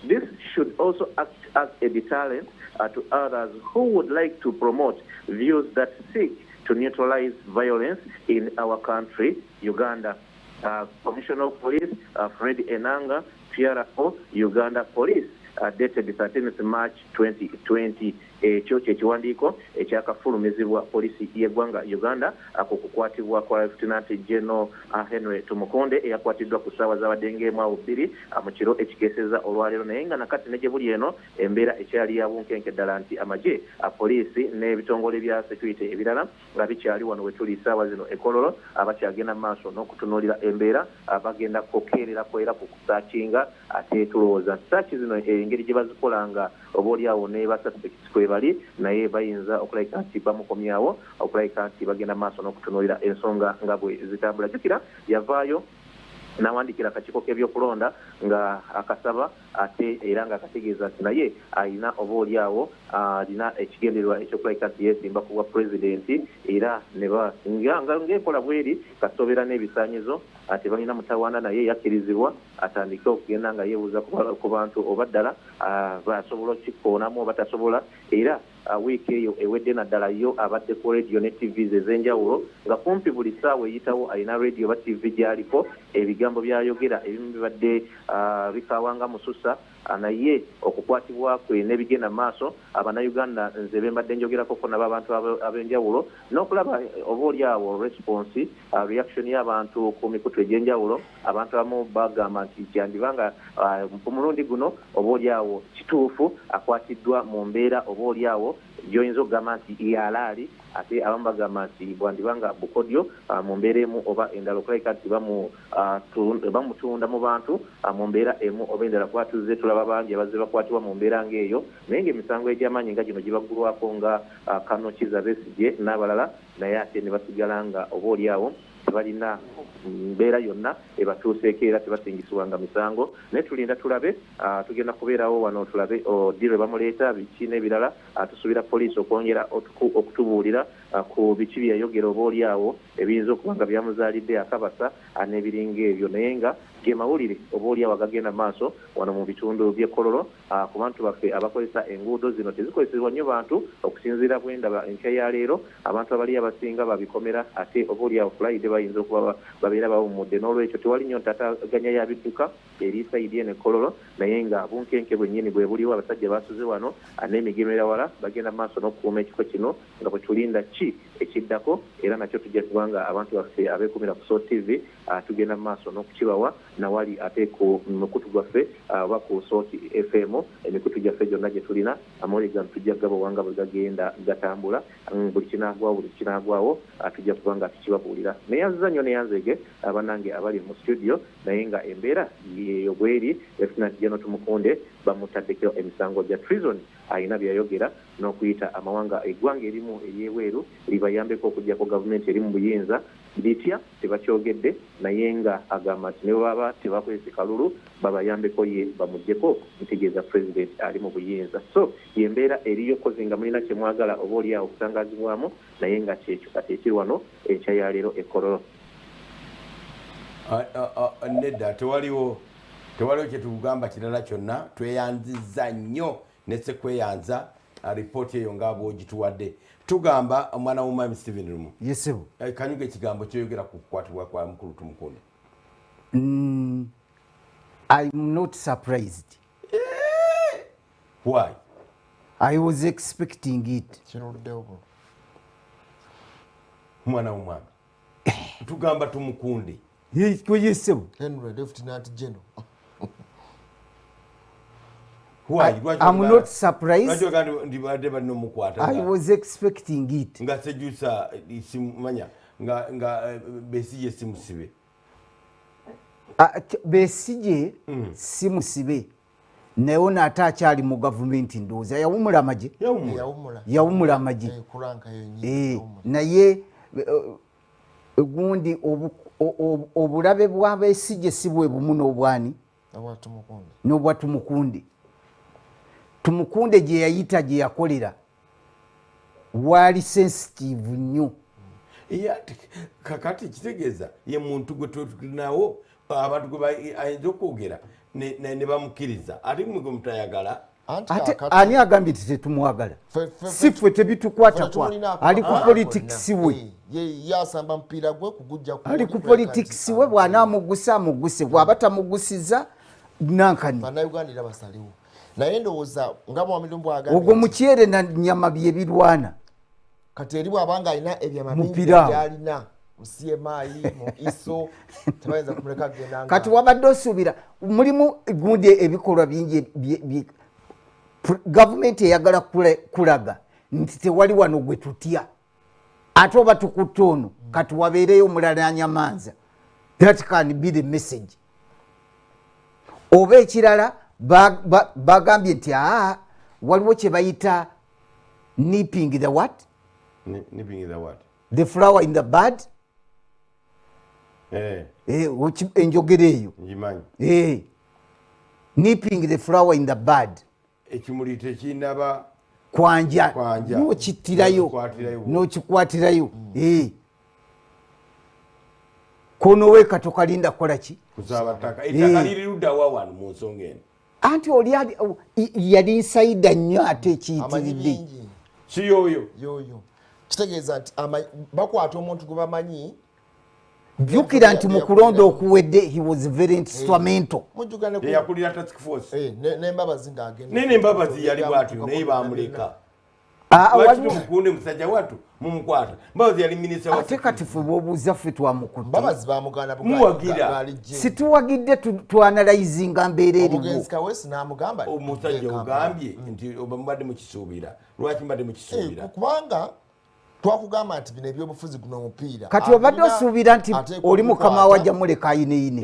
This should also act as a deterrent to others who would like to promote views that seek to neutralize violence in our country, Uganda. Commissioner of Police Fred Enanga, PRO, Uganda Police, dated 13th March 2020. ekyo kyekiwandiiko ekyakafulumizibwa poliisi y'eggwanga Uganda ku kukwatibwa kwa Lieutenant General Henry Tumukunde eyakwatiddwa ku ssaawa z'abadde ng'emu 2 mu kiro ekikeeseza olwaleero naye nga nakati ne gye buli eno embeera ekyali ya bunkenke ddala nti amagye poliisi n'ebitongole bya security ebirala nga bikyali wano we tuli ssaawa zino Kololo abakyagenda mu maaso n'okutunuulira embeera bagenda kukeererako era ku kusaakinga ate tulowooza saaki zino engeri gye bazikolanga oba oliawo ne basuspects kwe bali naye bayinza okulabika nti bamukomyawo okulabika nti bagenda mu maaso n'okutunuulira ensonga nga bwe zitambula. Jjukira yavaayo n'awandikira akakiiko k'ebyokulonda nga akasaba ate era nga akategeeza nti naye alina oba oliawo alina ekigendererwa ekyokulabika nti yeesimba ku bwa pulezidenti era ne basinga ng'enkola bweri kasobera n'ebisaanyizo tebalina mutawaana naye yakkirizibwa atandike okugenda nga yeebuuza ku bantu oba ddala basobola okikoonamu oba tasobola era wiiki eyo ewedde naddala yo abadde ku radio ne tvs ez'enjawulo nga kumpi buli ssaawa eyitawo alina radio oba tv gy'aliko ebigambo byayogera ebimu bibadde bikawanga mususa naye okukwatibwa kwe n'ebigenda mu maaso Abannayuganda nze bembadde njogerako ko nabo abantu ab'enjawulo n'okulaba oba oliawo response reaction y'abantu ku mikutu egy'enjawulo abantu abamu bagamba nti kyandiba nga ku mulundi guno oba oliawo kituufu akwatiddwa mu mbeera oba oliawo gyoyinza okugamba nti yalaali ate abamu bagamba nti bwandibanga bukodyo mu mbeera emu oba endala okulabika nti bamutunda mu bantu mu mbeera emu oba endala kwatuze tulaba bangi abazze bakwatibwa mu mbeera ng'eyo naye ng'emisango egy'amaanyi nga gino gibaggulwako nga Kano Kizza Besigye n'abalala naye ate ne basigala nga oba oliawo tebalina mbeera yonna ebatuuseeko era tebasingisibwanga misango naye tulinda tulabe tugenda kubeerawo wano tulabe ddi bamuleeta biki n'ebirala tusuubira poliisi okwongera okutubuulira ku biki byeyayogera oba oliawo ebiyinza okuba nga byamuzaalidde akabasa n'ebiringa ebyo naye nga ge mawulire oba oliawo agagenda mu maaso wano mu bitundu by'e Kololo ku bantu baffe abakozesa enguudo zino tezikozesebwa nnyo bantu okusinziira bwendaba enkya ya leero abantu abali abasinga babikomera ate oba oliawo Friday bayinza okuba babeera bawummudde n'olwekyo tewali nnyo ntataganya ya bidduka eri sayidi ene Kololo naye nga bunkenke bwennyini bwe buliwo abasajja basuze wano n'emigemera wala bagenda mu maaso n'okukuuma ekifo kino nga bwe tulinda ki ekiddako era nakyo tujja kubanga abantu baffe abeekumira ku Soul TV tugenda mu maaso n'okukibawa nawali ate ku mukutu gwaffe oba ku Soul FM emikutu gyaffe gyonna gye tulina amawulire gano tujja gabawanga bwe gagenda gatambula buli kinaagwawo tujja kuba nga tukibabuulira naye azza nnyo neyanzege abanange abali mu studio naye nga embeera yeyo bweri Lieutenant General Tumukunde bamutaddeko emisango gya treason alina byayogera n'okuyita amawanga eggwanga erimu ery'ebweru libayambeko okugyako gavumenti eri mu buyinza bitya tebakyogedde naye nga agamba nti ne baba tebakwese kalulu babayambeko ye bamuggyeko ntegeeza president ali mu buyinza so yembeera eriyo kozi nga mulina kyemwagala oba oliawo okutangazibwamu naye nga kyekyo kati ekiri wano enkya ya leero e Kololo. Nedda tewaliwo kyetugamba kirala kyonna tweyanziza nnyo nesekweyanza alipooti eyo nga bwogituwadde tugamba omwana w'omwami Stephen Lumu yesebu kanyuga ekigambo kyoyogera ku kukwatibwa kwa mukulu Tumukunde. I'm not surprised. Why? I was expecting it. Mwana w'omwami tugamba Tumukunde yesebu Henry Lieutenant General. I'm not surprised. I was expecting it. Nga sejusa simanya nga Besigye simusibe. Besigye simusibe. Naye ate akyali mu gavumenti ndowooza yawumula amagye. Yawumula amagye. Naye gundi obulabe bwa Besigye si bwe bumu n'obwani n'obwa Tumukunde. Tumukunde gye yayita gye yakolera wali sensitive nnyo. Kakati kitegeeza ye muntu gwe tulinawo abantu gwe ayinza okwogera ne bamukkiriza ate mwe gwe mutayagala. Ate ani agambye nti tetumwagala? Si ffe tebitukwata ali ku politics we. Yasamba mpira gwe kugujja ku ali ku politics we bw'anaamugusa amuguse bw'aba tamugusiza nankani. Bannayuganda basaliwo naye ndowooza nga mwamilumbu agambye ogwo mukyere na nyama bye birwana kati eri bw'abanga alina ebyama bingi byalina mu CMI mu ISO tebayinza kumuleka agenda kati wabadde osuubira mulimu gundi ebikolwa bingi gavumenti eyagala kulaga nti tewali wano gwe tutya ate oba tukutta ono kati wabeereyo omulala anyamanza. That can be the message. Oba ekirala bagambye nti waliwo kye bayita nipping the what? Nipping the what? The flower in the bud. Enjogera eyo. Njimanyi. Nipping the flower in the bud. Ekimuli tekinaba kwanja n'okikwatirayo. Kono weka tokalinda kola ki? Kuzabataka. Ettaka liri ludda wa wano mu nsonga eno. Anti oli yali nsayida nnyo ate ekiyitiridde. Si yoyo. Kitegeeza nti bakwata omuntu gwe bamanyi. Jjukira nti mu kulonda okuwedde he was very instrumental. Yakulira task force. N'embabazi ng'agenda. N'embabazi yali bwatyo naye baamuleka. Mukunde musajja watu mumukwata. Mbabazi yali minisita wa ate kati ffe bw'obuuza ffe twamukutte. Mbabazi baamugana muwagira. Situwagidde tuanalayizinga mbeera eriwo. Omugenzi Kaweesi n'amugamba. Omusajja ogambye nti oba mubadde mukisuubira. Lwaki mubadde mukisuubira? Kubanga twakugamba nti bino ebyobufuzi guno omupiira. Kati obadde osuubira nti oli mukama wajja muleka ayine.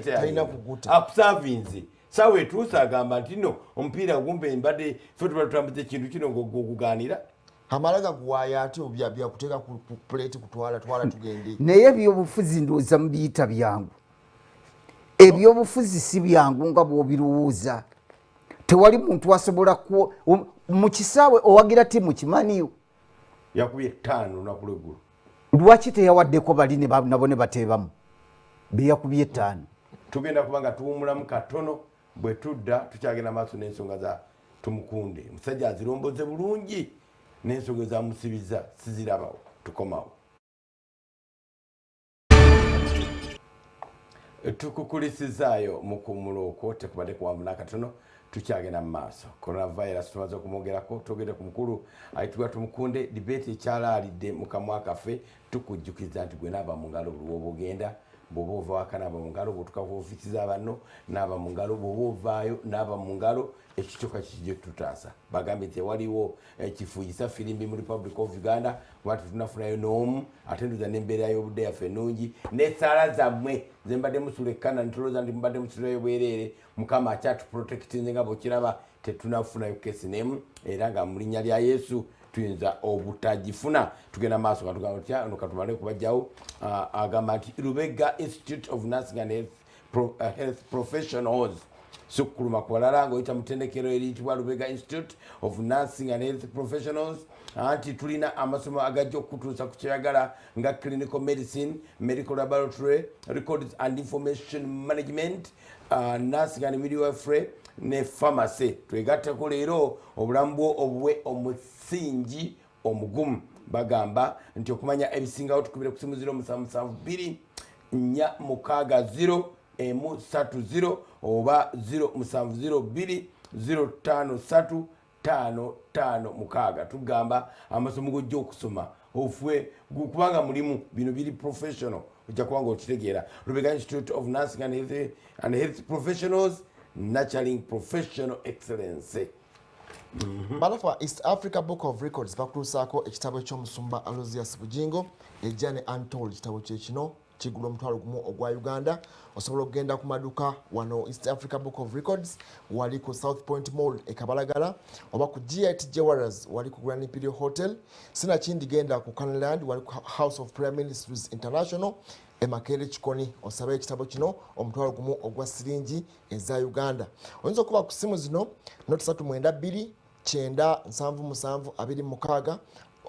Talina kuguta. Akusavinze. Sawe etuusa agamba nti no omupiira gumpe mbadde ffe tuba tutambuza ekintu kino ng'okugaanira. Amalaga guwaayo ate byakuteeka ku puleeti twala tugende. Naye ebyobufuzi ndowooza mubiyita byangu. Ebyobufuzi si byangu nga bw'obirowooza. Tewali muntu asobola mu kisaawe owagira timu kimaniyo. Yakubye 5 lunaku lw'eggulu. Lwaki teyawaddeko bali nabo ne bateebamu? Be yakubye 5. Tugenda kubanga tuwumulamu katono bwe tudda tukyagenda maaso n'ensonga za Tumukunde. Musajja aziromboze bulungi n'ensonga ezamusibiza sizirabawo. Tukomawo. Tukukulisizaayo mu kumuloko tekubadde kuwambula katono tukyagenda mu maaso. Coronavirus tumaze okumwogerako tugende ku mukulu ayitibwa Tumukunde debate ekyalaalidde mu kamwa kaffe tukujjukiza nti gwe naaba mu ngalo buli woba ogenda bw'oba ovaako naaba mu ngalo bw'otuuka ku ofiisi z'abanno naaba mu ngalo bw'oba ovaayo naaba mu ngalo ekitoka kijje tutaasa bagambye nti waliwo kifuuyisa firimbi mu Republic of Uganda kuba tetunafunayo n'omu ate nduza n'embeera y'obudde yaffe ennungi n'essaala zammwe ze mbadde musula ekkana ntolooza nti mubadde musulayo bwereere mukama akyatuprotectinze nga bw'okiraba tetunafunayo kesi n'emu era nga mu linnya lya Yesu tuyinza obutagifuna tugenda maaso katugamba tutya ono katumale kubajjawo agamba nti Lubega Institute of Nursing and Health Professionals sukuluma kubalala ng'oyita mutendekero eriyitibwa Lubega Institute of Nursing and Health Professionals anti tulina amasomo agajja okutuusa ku kyeyagala nga clinical medicine, medical laboratory, records and information management, nursing and midwifery ne pharmacy. Twegatteko leero obulamu bwo obuwe omusingi omugumu bagamba nti okumanya ebisingawo tukubire ku simu 0772 460 130 oba 0702 05355 tugamba amasomo gojja okusoma ofwe kubanga mulimu bino biri professional ojja kubanga okitegeera. Lubega Institute of Nursing and Health Professionals nurturing professional excellence. Balafa East Africa Book of Records bakutuusaako ekitabo ky'omusumba Aloysius Bujingo ejjane Untold kitabo kyekino kigula omutwalo gumu ogwa Uganda. Osobola okugenda ku maduka wano East Africa Book of Records wali ku South Point Mall e Kabalagala oba ku GIT Jewelers wali ku Grand Imperial Hotel. Sinakindi genda ku Canaland wali ku House of Prayer Ministries International e Makere Chikoni osabe ekitabo kino omutwalo gumu ogwa siringi eza Uganda. Oyinza okuba ku simu zino 0392 97726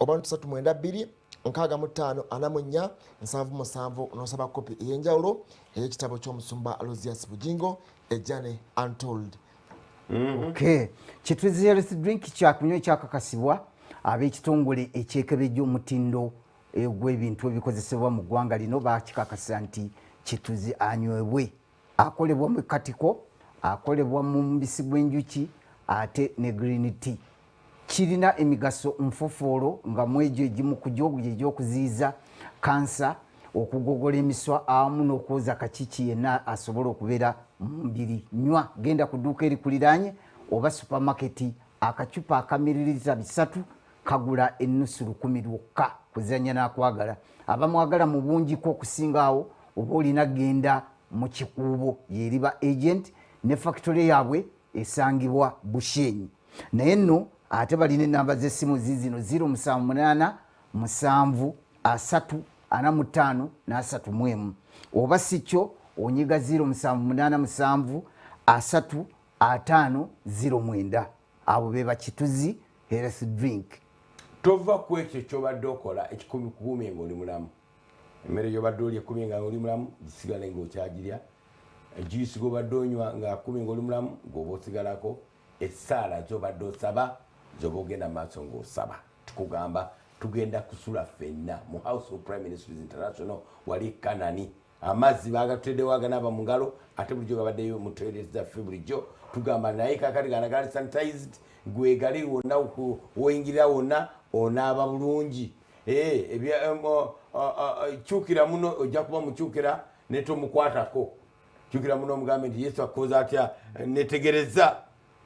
oba 0392 654 nosaba kopi ey'enjawulo ey'ekitabo ky'omusumba Aloysius Bujingo ejjane Untold. Okay. Kitwizi health drink kyakunywa ekyakakasibwa ab'ekitongole ekyekebejja omutindo gw'ebintu ebikozesebwa mu ggwanga lino bakikakasa nti Kitwizi anywebwe akolebwa mu katiko akolebwa mu mubisi gw'enjuki ate ne green tea. Kirina emigaso nfofoolo nga mwejo egimu ku gyo egy'okuziyiza kansa, okugogola emiswa awamu n'okwoza kakiiki yenna asobola okubeera mu mubiri. Nywa, genda ku dduuka erikuliraanye oba supamaketi, akacupa aka mililita 3 kagula ennusu 1,000 lwokka. Kuzanya n'akwagala abamwagala mu bungiko okusingawo, oba olina genda mu kikuubo yeriba agent ne factory yaabwe esangibwa Bushenyi. Naye nno ate balina enamba z'essimu zizino 078 7 3 45 3 oba si kyo onyiga 078 7 3 5 09. abo be bakituzi health drink. Tova ku ekyo kyobadde okola ekikumi ng'oli mulamu. Emmere gyobadde olya 10 nga oli mulamu gisigale ng'okyagirya. Ejuisi gobadde onywa nga 10 ng'oli mulamu ng'oba osigalako. Essaala gyobadde osaba zoba ogenda maaso ng'osaba. Tukugamba tugenda kusula ffenna mu House of Prime Ministers International wali Kanani. Amazzi bagatuddewo aganaaba mu ngalo ate bulijjo gabaddeyo mu toilets zaffe bulijjo. Tugamba naye kakati ganagali sanitized gwe gali wonna woyingira wonna onaaba bulungi. Kyukira muno ojja kuba mukyukira ne tomukwatako. Kyukira muno omugambe nti Yesu akoze atya netegereza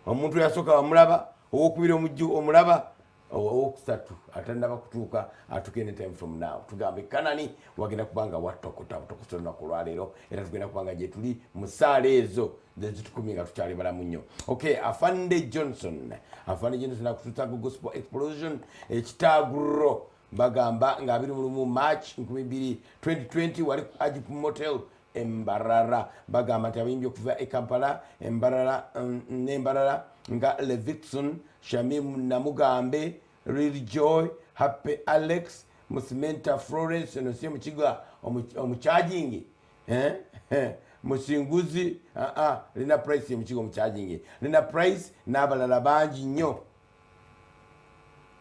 omuntu yasooka bamulaba, owokubiri omujju omulaba, owokusatu atannaba kutuuka atuuke ne time from now. Tugambe Kanani wagenda kubanga wattokota butokosa ku lwaleero era tugenda kubanga gye tuli mu ssaala ezo zezitukumi nga tukyali balamu nnyo. Okay, Afande Johnson akutuusa ku Gospel Explosion ekitaguro bagamba nga 21 March 2020 wali ku Ajip Motel Embarara. Bagamba nti abayimbi okuva e Kampala n'Embarara nga Levikson, Shamim Namugambe, Real Joy, Happy Alex, Musimenta Florence, enosi mukiga omucharging Musinguzi Lina Price mukiga omucharging Lina Price n'abalala bangi nnyo.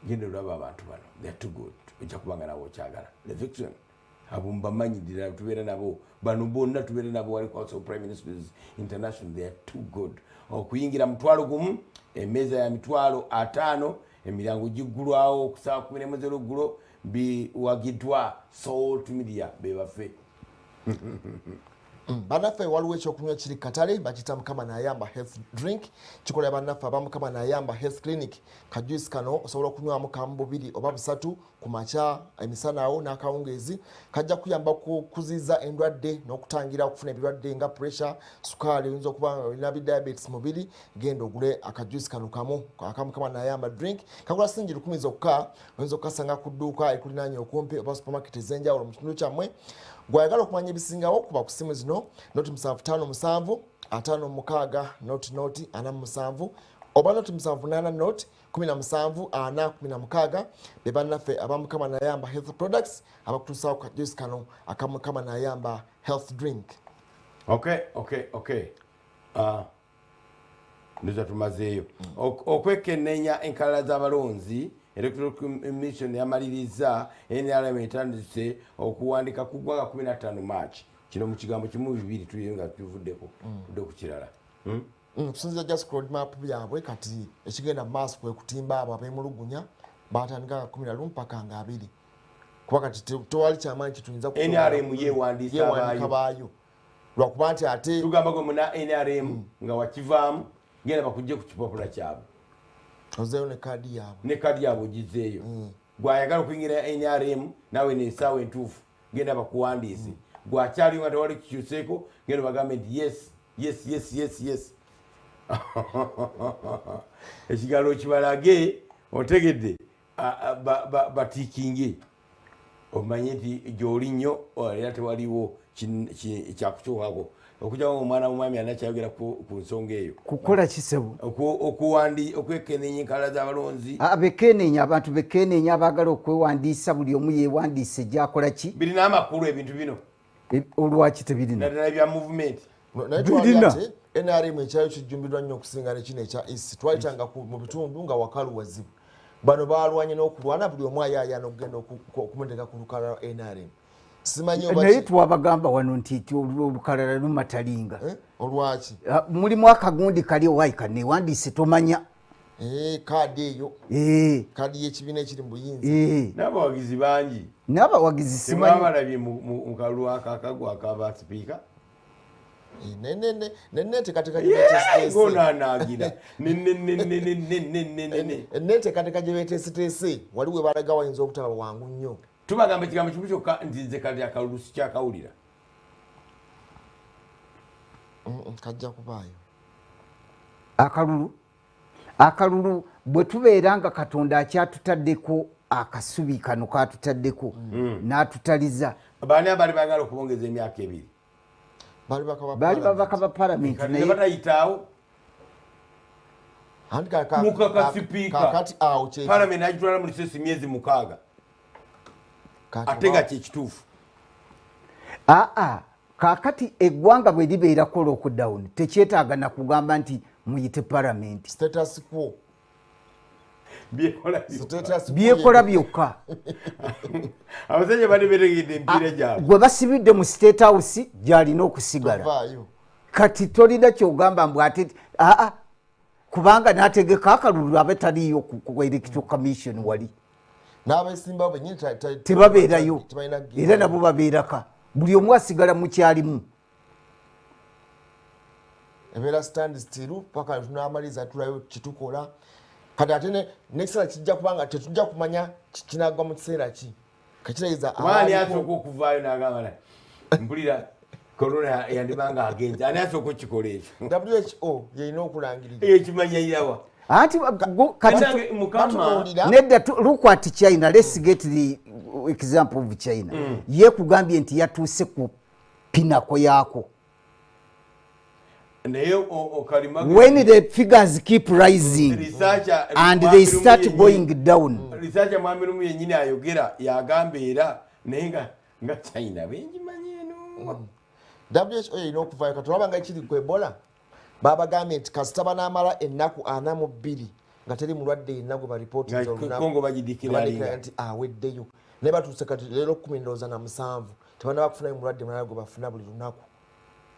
Genda olaba abantu bano, they are too good. Ojja kubanga nawo okyagala. Levikson abo mbamanyidira tubeera nabo bano bonna tubeera nabo wali House of Prime Ministers International, they are too good. Okuyingira mutwalo gumu emeza ya mitwalo 5 emiryango giggulwawo okusaa 11 ggulo biwagidwa Salt Media bebaffe. Banaffe waliwo ekyokunywa kiri katale bakita Mukama n'ayamba health drink kikola banaffe abamukama n'ayamba health clinic. Kajuisi kano osobola okunywamu kamu 2 oba 3 ku makya emisanawo n'akawungeezi kajja kuyamba kuziza endwadde n'okutangira okufuna ebirwadde nga pressure, sukaali, oyinza okuba olina diabetes mubiri. Genda ogule akajuisi kano kamu akamukama n'ayamba drink kakola singi 10 zokka. Oyinza okukasanga ku dduuka ekulinaanye okumpi oba supermarket ez'enjawulo mu kitundu kyammwe. Gwayagala okumanya ebisingawo kuba ku simu zino noti 757 56 noti 47 oba noti 78 noti 17 416 be bannaffe abamukama n'ayamba health products abakutuusawo ku kajuisi kano akamukama n'ayamba health drink. Okay. Ndiza tumazeeyo okwekenneenya enkalala z'abalonzi. Electoral Commission yamaliriza NRM etandise okuwandika ku ggwanga 15 March. Kino mu kigambo kimu 2 tuyenga tuvuddeko kudde ku kirala. Kusinziira just road map byabwe kati ekigenda maaso kwe kutimba abo abemulugunya batandika 11 mpaka nga 2. Kuba kati tewali kyamaanyi kituyinza ku NRM yewandiisa abayo lwakuba nti ate tugamba gwe muna NRM nga wakivaamu genda bakujje ku kipapula kyabwe. Ozeyo ne kadi yabo. Ne kadi yabo gizeeyo. Gwayagala okuyingira NRM nawe n'essaawa entuufu genda bakuwandiise. Gwakyali nga tewali kikyuseeko genda bagambe nti yes. Ekigalo kibalage otegedde batiikinge omanye nti gy'oli nnyo era tewaliwo kyakukyukako. Okujja omwana w'omwami anakyayogera ku nsonga eyo. Kukola kisebu. Okwekenneenya enkalala z'abalonzi. Bekenneenya abantu bekenneenya abaagala okwewandiisa buli omu yeewandiise gy'akola ki. Birina amakulu ebintu bino. Olwaki tebirina? Naddala bya movement. Naye twali ate NRM ekyayo kijjumbirwa nnyo okusinga ne kino ekya East. Twayitanga mu bitundu nga wakalu wazibu. Bano baalwanye n'okulwana buli omu ayayaana okugenda okumuteeka ku lukalala NRM. simanyi naye twabagamba wano nti olukalala lumatalinga olwaki mulimu akagundi kali owaayi kanewandiise tomanya kaadi eyo kaadi y'ekibiina ekiri mu buyinza n'abawagizi bangi n'abawagizi simanyi tebabalabye mu kalulu akagwa akaba sipiika neneteekateeka gonanagira neneteekateeka gye beeteeseteese wali we balaga wayinza obutaba bwangu nnyo tubagamba ekigambo kimu kyokka nti nze kati akalulu sikyakawulira kajja kubaayo akalulu bwe tubeera nga katonda akyatutaddeko akasubi kano katutaddeko n'atutaliza baani abali bagala okubongeza emyaka 2 baali babaka ba palamenti naye batayitaawo mukaka sipiika palamenti agitwala mu lisesi myezi 6 ate nga kyekituufu kakati eggwanga bwe libeerako lockdown tekyetaaga na kugamba nti muyite palamenti status quo byekola byokka abasajja bali betegedde empiira gyabwe gwe basibidde mu state house gyalina okusigala kati tolina kyogamba mbw ate kubanga n'ategeka akalulu abe taliyo ku electoral commission wali n'abesimbawo benyini tebabeerayo era nabo babeeraka buli omu asigala mukyalimu ebeera stand still paka tunamaliza tulayo kitukola kati ate nekiseera kijja kubanga tetujja kumanya kinagwa mu kiseera ki kakitegeeza ani asooka okuvaayo n'agamba mpulira korona yandibanga agenze ani asooka okukikola ekyo WHO yeyina okulangirira ekimanyayirawa anti nedda lukwati China, let's get the example of China. Ye kugambye nti yatuuse ku pinako yaako. When the figures keep rising and they start going down. Researcher mwamirumu yenyini ayogera yagambeera naye nga China benjimanyi eno. WHO yeyina okuvaayo katulaba nga ekiri ku Ebola. Baba gavumenti kasita banaamala ennaku 42 nga teri mulwadde yenna gwe baripootinze olunaku bagidikira nti aweddeyo naye batuuse kati leero 17 tebanaba kufunayo mulwadde mulala gwe bafuna buli lunaku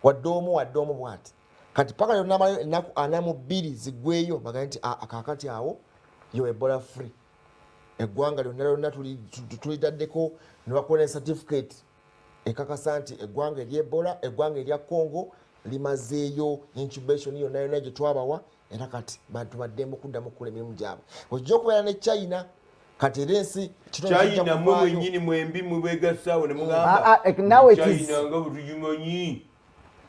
wadde omu bwati kati paka yonaamalayo ennaku 42 ziggweyo bagaye nti akaakati awo yo Ebola free eggwanga lyonna tulitaddeko ne bakola certificate ekakasa nti eggwanga ery'Ebola eggwanga erya Congo limazeeyo incubation yonna gye twabawa era kati bantu baddembe okuddamu okukola emirimu gyabwe ojja okubeera ne China kati era ensi China mwe mwennyini mwembi mwebegasaawo ne mugamba China nga bwetugimanyi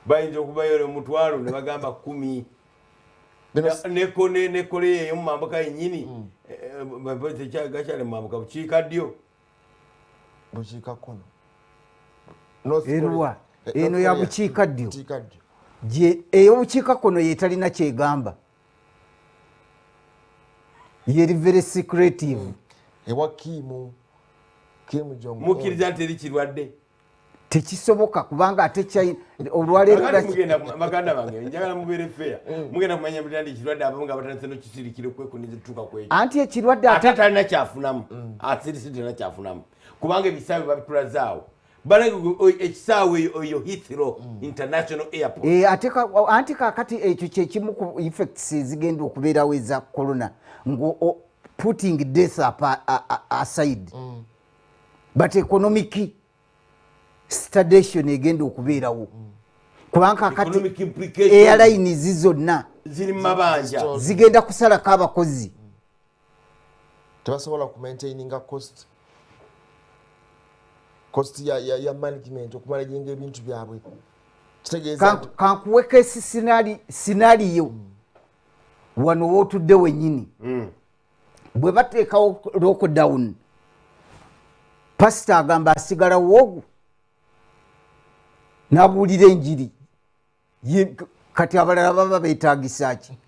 bayinza okubayo omutwalo ne bagamba 10 ne Korea eyo mu mambuka yennyini gakyali mu mambuka bukiikaddyo bukiikakkono erwa eno ya bukiikaddyo ey'obukiikakkono yeetalina kyegamba yeri very secretive ewa Kim Jong mukkiriza nti eri kirwadde tekisoboka kubanga ate China olwaleero baganda bange njagala mubeere fair mugenda kumanya mutandi kirwadde abamu nga batandise n'okisirikiro kwekuniza tutuuka kwekyo anti ekirwadde ate talina kyafunamu asirisi talina kyafunamu kubanga ebisaawe babitulazaawo ekisaawe eyo Heathrow International Airport anti kakati ekyo kyekimu ku effects ezigenda okubeerawo eza corona ngo putting death aside but economic stagnation egenda okubeerawo kubanga kakati airline zonna ziri mu mabanja zigenda kusalako abakozi tebasobola kumaintaininga cost ya management okumanaginga ebintu byabwe kitegeeza kankuweka esi scenario wano wootudde wennyini bwe bateekawo lockdown pasita agamba asigala woogu n'abuulira enjiri kati abalala baba beetaagisa ki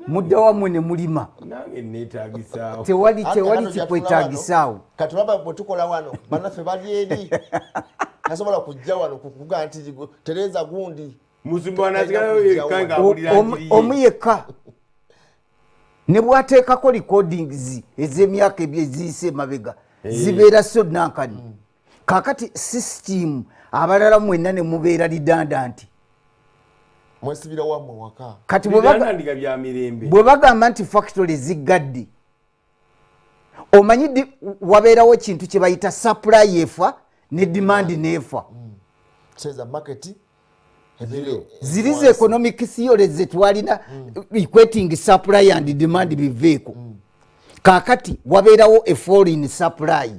mudda wammwe ne mulima nange neetaagisaawo tewali kikwetaagisaawo kati olaba bwe tukola wano bannaffe bali eri tasobola kujja wano kukuga nti Tereza gundi muzimba wanasigalayo yekka ng'abuulira njiri omu yekka ne bwateekako recordings ez'emyaka ebyo eziyise emabega zibeera so nankani kakati system abalala mwenna ne mubeera redundant mwesibira wamwe waka kati bwe bagamba nti factory ziggadde omanyi wabeerawo ekintu kye bayita supply efa ne demand nefa zirize economic theory zetwalina equating supply and demand biveeko kakati wabeerawo a foreign supply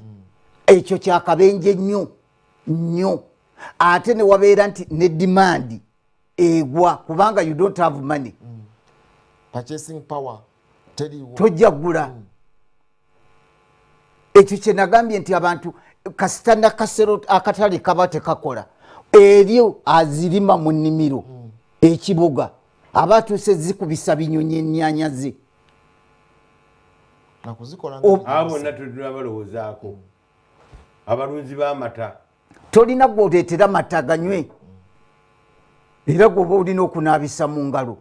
ekyo kyakabenje nnyo ate ne wabeera nti ne demand egwa kubanga you don't have money purchasing power tojja gula ekyo kye nagambye nti abantu kasita nakasero akatale kaba tekakola eryo azirima mu nnimiro ekibuga abatuuse zikubisa binyonyi ennyanya ze abo natudula balowoozaako abalunzi b'amata tolina gwoleetera mata ganywe era gwoba olina okunaabisa mu ngalo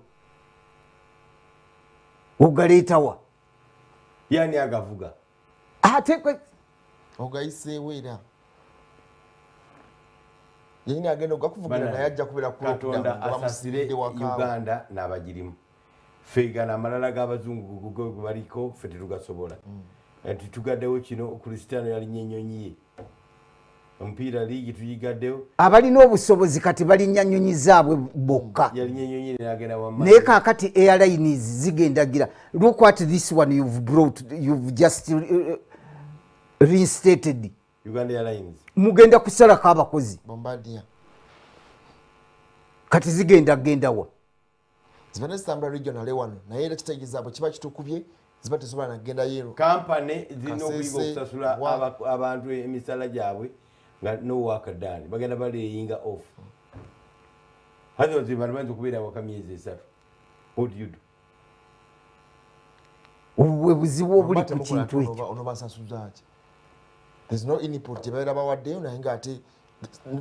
ogaleetawa yani agavuga ate ogayiseewo era yenini agenda ogakuvugira naye ajja kubeera Katonda asasire Uganda n'abagirimu feegana amalala g'abazungu gwe baliko ffe tetugasobola nti tugaddewo kino Kristiano yalinnya ennyonyi ye omupiira liigi tuyigaddewo abalina obusobozi kati balinnya nnyonyi zaabwe bokka yalinnya ennyonyi n'agenda wamma naye kaakati airlines zigendagira look at this one you've just reinstated Uganda Airlines mugenda kusalako abakozi Bombardier kati zigendagendawa ziba nezitambula regional wano naye era kitegeezaabwe kiba kitukubye ziba tesobola nagenda yeero kampani zirina okuyiga okusasula abantu emisala gyabwe nga nowakaddaani bagenda baleyinga off hazozi bantu bayinza okubeera waka myezi 3 what do you do obwe buzibu obuli ku kintu ekyo onobasasuzaaki there's no input gyebabeera bawaddeyo naye nga ate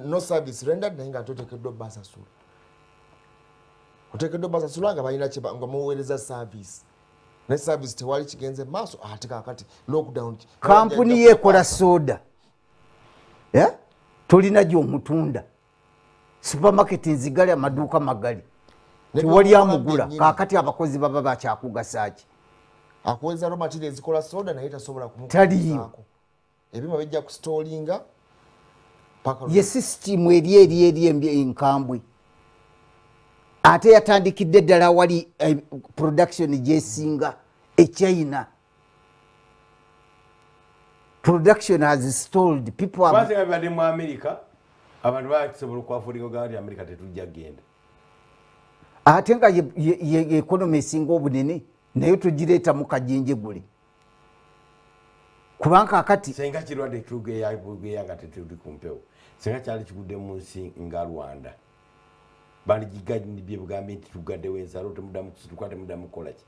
no service rendered naye nga ate oteekeddwa basasula oteekeddwa basasula nga balina nga muweereza service ne service tewali kigenze maaso ate kakati lockdown kampuni yeekola soda tolina gyomutunda supermarket nzigale amaduuka magali tewali amugula kakati abakozi baba bakyakugasaaki akuweza romatiri ezikola soda naye tasobola taliyo ebima bijja kustolinga ye system eri enkambwe ate yatandikidde ddala wali production gyesinga China production has stalled people bade mu America abantu bakisobola okwafuulinga gandi America tetujja genda ate nga ye economy esinga obunene naye tugireeta mu kajenjegule kubanga akati senga kirwadde tugeyanga tetuli kumpewo senga kyali kigudde mu nsi nga Rwanda bali gigajindibye bugambe nti tugaddewo ensalo temudamu kusituka temudamu kukola ki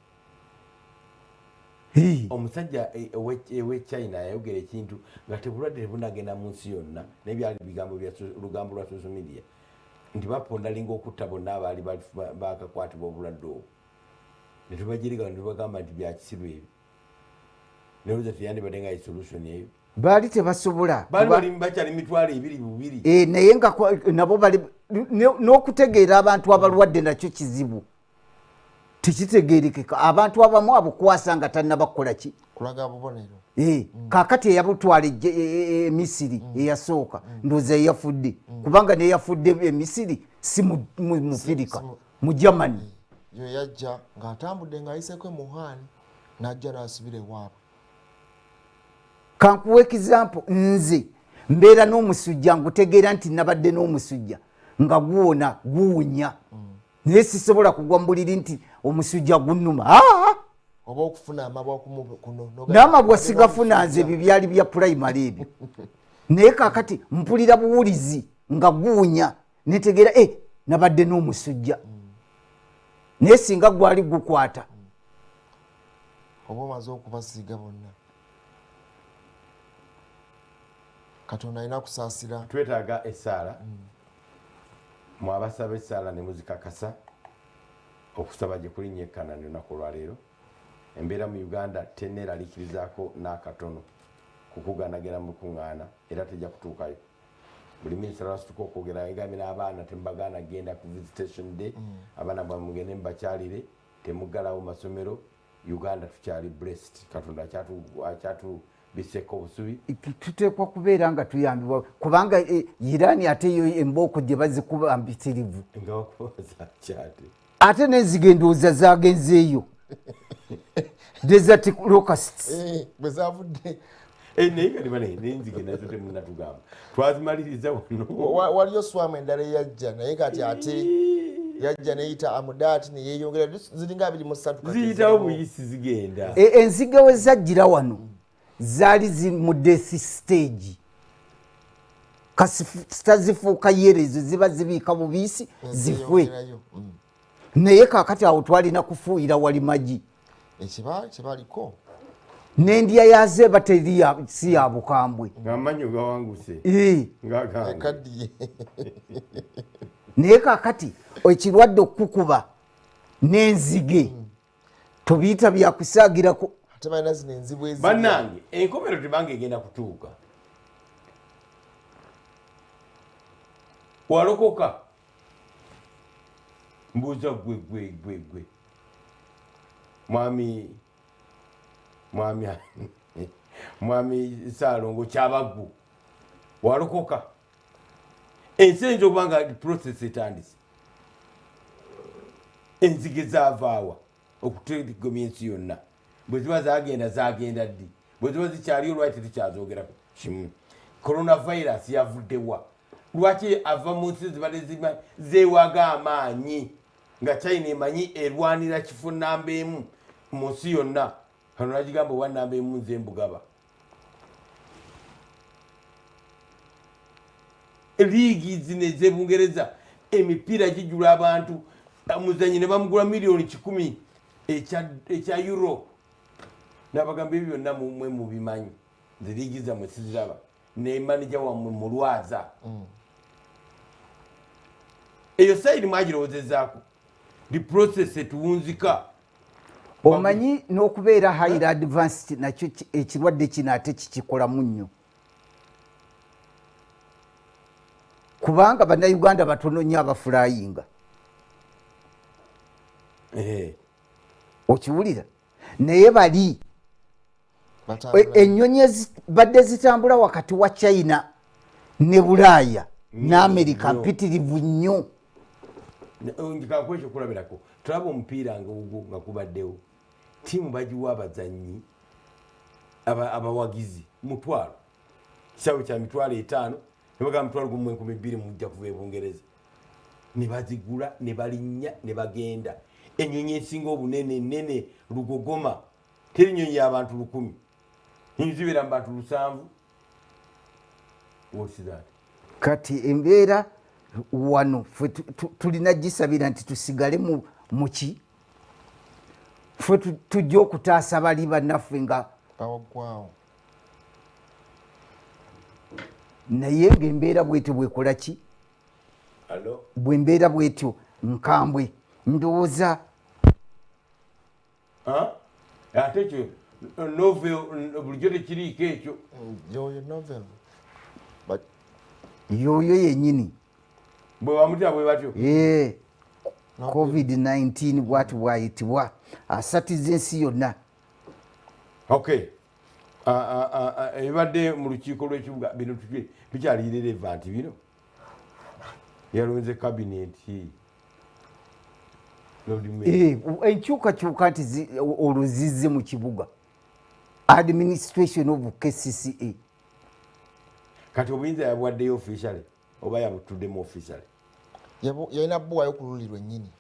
omusajja ewe China yayogera ekintu nga tebulwadde tebunagenda mu nsi yonna nebyali bigambo bya lugambo lwa social media nti bapondalinga okutta bonna abaali bakakwatibwa obulwadde obwo netubagiriga netubagamba nti byakisiru ebyo nebuza teyandibadde nga solution eyo baali tebasobola bakyali mitwalo 2 naye nga nabo bali n'okutegeera abantu abalwadde nakyo kizibu tekitegeerekeka abantu abamu abukwasa nga tannabakola ki kulaga bubonero kakati eyabutwala emisiri eyasooka ndooza eyafudde kubanga neyafudde emisiri si mu Firika mu Germany yo yajja ng'atambudde ng'ayiseeko e Wuhan n'ajja n'asubira ewaabwe kankuwa example nze mbeera n'omusujja ngutegeera nti nabadde n'omusujja nga guwona guwunya naye sisobola kugwa mu buliri nti omusujja gunnuma oba okufuna amabwa kuno n'amabwa sigafuna nze ebyo byali bya primary ebyo naye kakati mpulira buwulizi nga guwunya netegeera nabadde n'omusujja naye singa gwali gukwata oba omaze okubasiiga bonna Katonda alina kusaasira twetaaga essaala mwabasaba essaala ne muzikakasa okusaba gye kulinnyekana ne lunaku olwaleero embeera mu Uganda teneeraliikirizaako n'akatono kukuganagera mu kuŋŋaana era tejja kutuukayo. Buli minisita lwasituka okwogera yagambye n'abaana temubagaana genda ku visitation day, abaana bwe mugende mubakyalire, temuggalawo masomero. Uganda tukyali blessed, Katonda akyatubiseko obusubi. Tuteekwa kubeera nga tuyambibwa kubanga Irani ate yo embooko gye bazikuba mpitirivu nga bakubaza kyate ate n'enzige endowooza zagenzeeyo desert locusts bwe zavudde naye nga n'enzige nazo temunatugamba twazimaliriza wano. Waliyo swamu endala eyajja naye kati ate yajja neyita amudaati neyeeyongera ziringa 23 ziyitawo buyisi zigenda. Enzige we zajjira wano zaali mu death stage kasita zifuuka yerezo ziba zibiika bubisi zifwe naye kakati awo twalina kufuuyira wali magi ekibaliko n'endya yaze bateri si ya bukambwe ng'amanyo gawanguse ekaddiye naye kakati ekirwadde okukuba n'enzige tubiyita byakusaagirako ate balina zino enzibu ezi bannange enkomero tebanga egenda kutuuka. Walokoka mbuuza gwe mwami Saalongo Kyabaggu walokoka ensi eyinza okuba nga process etandise. Enzige zaavaawa okutegomya ensi yonna bwe ziba zagenda ddi bwe ziba zikyali olwaki tetukyazogerako kimu. Coronavirus yavuddewa lwaki ava mu nsi zibadde zeewaga amaanyi nga China emanyi erwanira kifo namba emu mu nsi yonna. Kano nagigamba owa namba emu nze mbugaba. Liigi zino ez'Ebungereza emipiira gijula abantu muzanyi ne bamugula miliyoni 10 ekya euro. Nabagamba ebyo byonna mwe mubimanyi nze liigi zammwe siziraba ne manager wammwe mulwaza. Eyo sayidi mwagirowozezaako the process etuwunzika. Omanyi n'okubeera highly advanced nakyo ekirwadde kino ate kikikolamu nnyo kubanga bannayuganda batono nnyo abafulayinga okiwulira naye bali ennyonyi badde zitambula wakati wa China ne Bulaaya n'Amerika mpitirivu nnyo. Ngikakwekyo kulabirako tulaba omupiira nga kubaddewo tiimu bagiwa abazannyi abawagizi mutwalo kisaawe kya 5,000 ne bagamba 1,200 mujja kuva e Bungereza ne bazigula ne balinnya ne bagenda. Ennyonyi esinga obunene nene lugogoma teri nnyonyi y'abantu 1000 nzibeera mu bantu 7. What's that? Kati embeera wano tulina gisabira nti tusigale muki fwe tujja okutaasa bali bannaffe nga bawagwawo naye ng'embeera bwetyo bwekola ki bwembeera bwetyo nkambwe ndowooza ate ekyo novel bulijjo tekiriiko ekyo yoyo novel yoyo yennyini bwe bamutya bwe batyo COVID-19 bwati bwayitibwa asatiza ensi yonna. Okay. Ebadde mu lukiiko lw'ekibuga bino bikyali relevant bino yalonze kabineti enkyukakyuka nti oluzizze mu kibuga administration of KCCA kati obuyinza yabwaddeyo officially oba yabutuddemu officially yalina bbuwayo ku luli lwennyini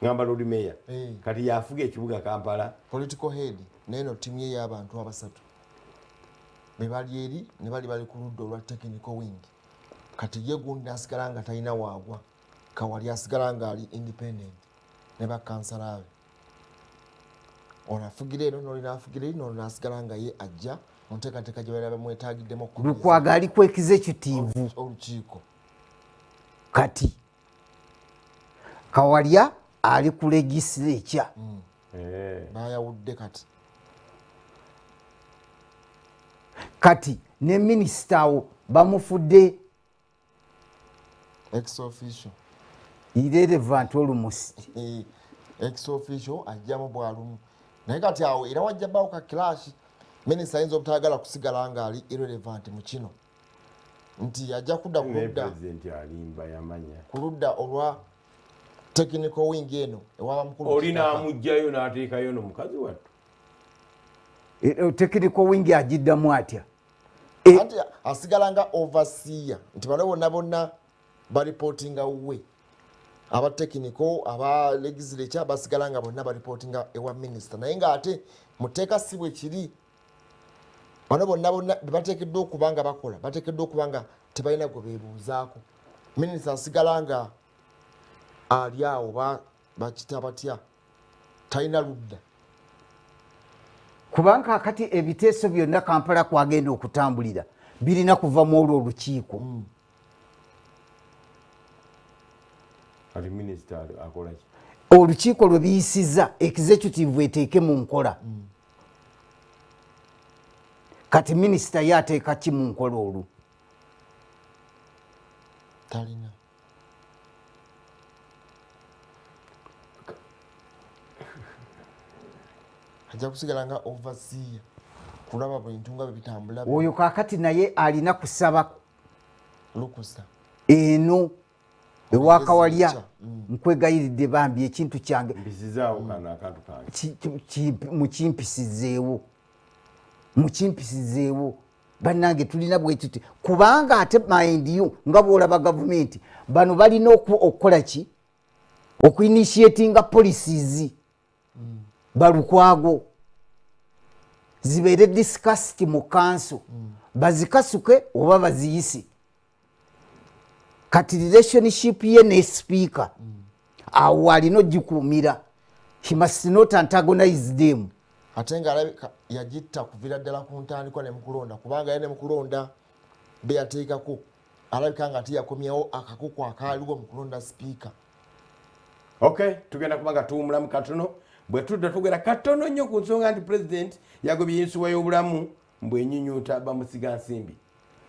ngamba Lord Mayor kati yafuga ekibuga Kampala political head neno timu ye y'abantu 3 bebali eri ne bali ku ludda olwa technical wing kati ye gundi asigala nga talina waagwa Kawali asigala nga ali independent ne bakansala abe onafugire eno nolina afugire eno nasigala nga ye ajja onteekateeka gye bali bamwetagiddemu lukwaga ali ku executive olukiiko kati Kawalya ali ku legislature bayawudde kati kati ne minisita wo bamufudde ex official irrelevant olumusi ex official ajjamu bwalumu naye kati awo era wajja bawo ka clash minisita ayinza obutayagala kusigala ngaali irrelevant mu kino nti ajja kudda ku ludda olwa technical wing eno ewaba mukulu olina amugjayo n'ateekayo n'omukazi wattu technical wing agiddamu atya anti asigala nga overseer nti bano bonna baripotinga we aba technical aba legislature basigala nga bonna baripotinga ewa minister naye nga ate muteeka si bwe kiri bano bonna bateekeddwa okuba nga bakola bateekeddwa okuba nga tebalina gwe beebuuzaako minister asigala nga ali awo bakita batya talina ludda kubanga akati ebiteeso byonna Kampala kwagenda okutambulira birina kuva mu olwo olukiiko ali minisita akola ki olukiiko lwe biyisiza executive eteeke mu nkola kati minisita ye ateeka ki mu nkola olwo talina ajja kusigala nga overseer kulaba bintu nga bitambula oyo kakati naye alina kusaba lukusa eno ewakawalya nkwegayiridde bambi ekintu kyange mbisizaawo kana akantu kange mukimpisizeewo bannange tulina bwe tuti kubanga ate mind you nga bwolaba gavumenti bano balina okukola ki okuinitiatinga policies balukwago zibeere discussed mu council bazikasuke oba baziyise kati relationship ye ne speaker awo alina ogikuumira he must not antagonize them ate nga alabika yagitta kuvira ddala ku ntandikwa ne mukulonda kubanga ye ne mukulonda be yateekako alabika nga ate yakomyawo akakuku akaaliwo mukulonda speaker okay tugenda kubanga tuwumulamu katono bwe tudda tugera katono nnyo ku nsonga nti president yagobye ensuwa y'obulamu mbwenyunyuuta bamusiga nsimbi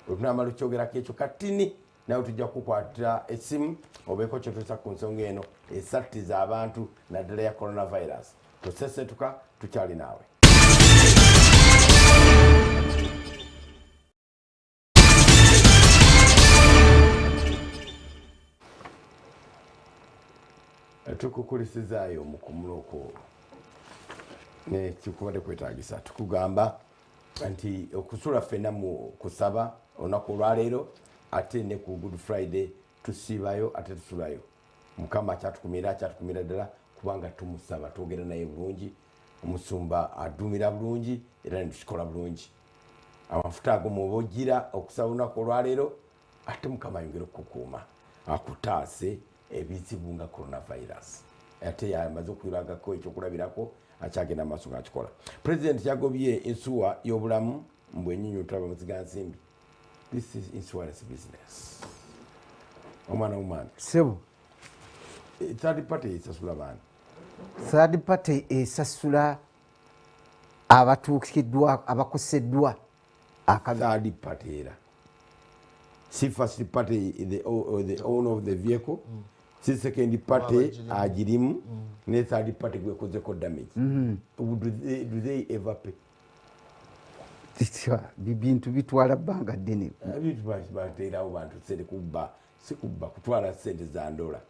bwe tunamala okyogerako ekyo katini nawe tujja kukwata essimu obeeko kyotusa ku nsonga eno esattiza abantu naddala ya coronavirus tosesetuka tukyali naawe tukukulisizaayo mu kumuloko nekikubadde kwetagisa tukugamba nti okusula ffenna mu kusaba olunaku olwaleero ate ne ku good friday tusiibayo ate tusulayo mukama akyatukumira ddala kubanga tumusaba twogera naye bulungi omusumba aduumira bulungi era netukikola bulungi amafuta ago mubogira okusaba olunaku olwaleero ate mukama ayongera okukukuuma akutaase ebizibu nga coronavirus ate yamaze okwiragako ekyokulabirako akyagenda maaso ngaakikola president yagobye ensuwa y'obulamu mbwenyunyuta bamusiga nsimbi this is insurance business omwana w'omwana sebo third party esasula baana third party esasula abatuukiddwa abakoseddwa third party era si first party the owner of the vehicle si second party agirimu ne third party gwekozeko damage do they ever pay bintu bitwala bbanga ddene bintu bateerawo bantu sente kubba si kubba kutwala sente za ndola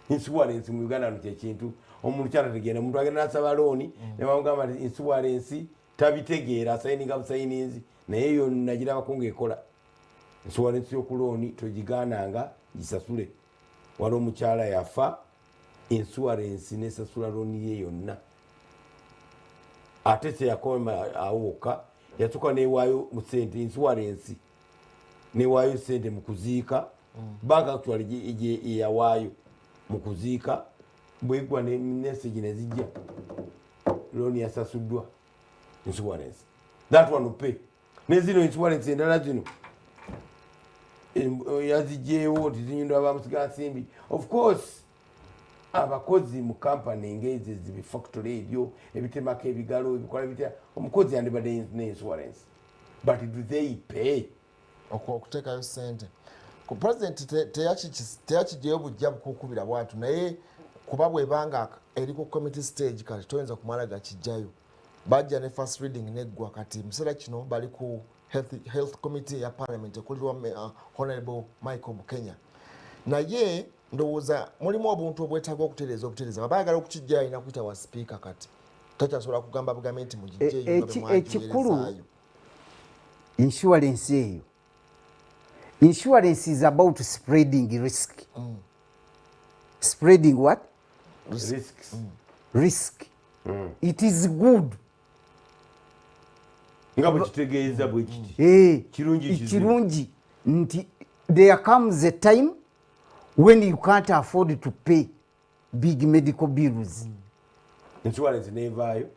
insurance mu Uganda no kyekintu omuntu kyatategeera omuntu agenda nasaba looni ne bamugamba nti insurance tabitegeera sayininga busayinizi naye yonna girabako ng'ekola insurance y'okulooni togigaananga gisasule wali omukyala yafa insurance nesasula looni ye yonna ate teyakoma awoka yatuka newaayo mu sente insurance newaayo sente mu kuziika banka actually yawaayo mu kuziika bwegwa ne message ne zijja looni yasasuddwa insurance that one pay nezino insurance endala zino yazijjeewo tizinyindwa bamusiga nsimbi of course abakozi mu kampani ngezi zibifactory ebyo ebitemako ebigalo ebikola bitya omukozi yandibadde ne insurance but do they pay? Okuteekayo ssente ku president teyakijeyo bujja bukukubira bwatu naye kuba bwebanga eri ku committee stage kati toyinza kumala gakijjayo bajja ne first reading neggwa kati musera kino bali ku health committee ya parliament ekulirwa honorable Michael Bukenya naye ndowooza mulimu obuntu obwetaaga okutereeza babaagala okukijjayo alina kuyita wa speaker kati takyasobola kugamba gavumenti mugijjeyo ekikulu insurance eyo insurance is about spreading risk. Spreading what? Risks. Risk. It is good. Ngabo kitegeeza bwe kiti. Kirungi nti there comes a time when you can't afford to pay big medical bills. Insurance nevayo.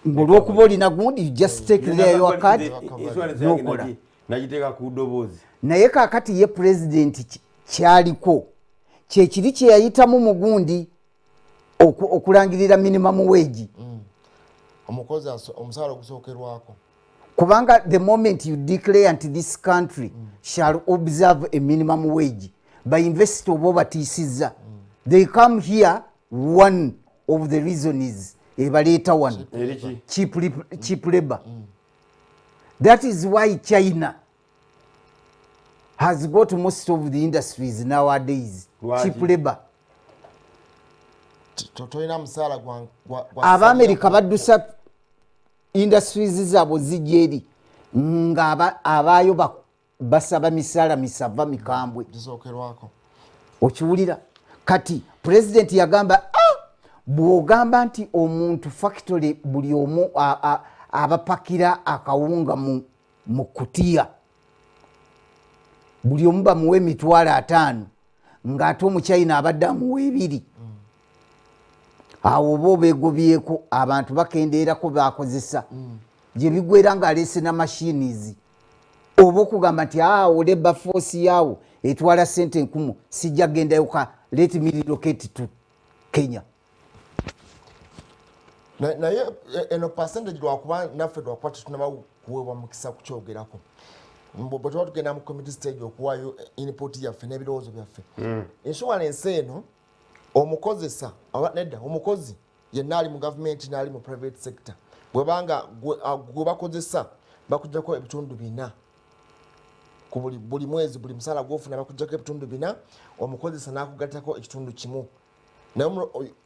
Ngolwokuba olina gundi you just take your card. Insurance nagiteeka ku ddoboozi. Naye kaakati ye president kyaliko kyekiri kye yayitamu mugundi okulangirira minimum wage. Omukozi omusaala ogusookerwako. Kubanga the moment you declare anti this country shall observe a minimum wage by university oba batiisizza they come here, one of the reasons is ebaleeta one cheap labor. That is why China has got most of the industries nowadays. Cheap labor. Abamerika baddusa industries zaabwe zijja eri nga abaayo basaba misaala misava mikambwe. Okiwulira kati president yagamba bw'ogamba nti omuntu factory buli omu abapakira akawunga mu kutiya buli omu bamuwe $5,000 ng'ate omuchina abadde amuwa 2. Awo bo begobyeko abantu bakendeerako bakozesa gye bigwera ng'aleese na machines oba okugamba nti labor force yaawo etwala sente 10,000 sijja gendayo ka let me relocate to Kenya. Naye eno percentage lwakuba naffe lwakuba tetunaba kuweebwa mukisa kukyogerako bwe tuba tugenda mu committee stage okuwaayo input yaffe n'ebirowoozo byaffe insurance eno omukozesa nedda omukozi yenna ali mu gavumenti n'ali mu private sector bwebanga gwe bakozesa bakuggyako ebitundu 4 ku buli mwezi buli musaala gw'ofuna bakuggyako ebitundu 4 omukozesa n'akugattako ekitundu 1 naye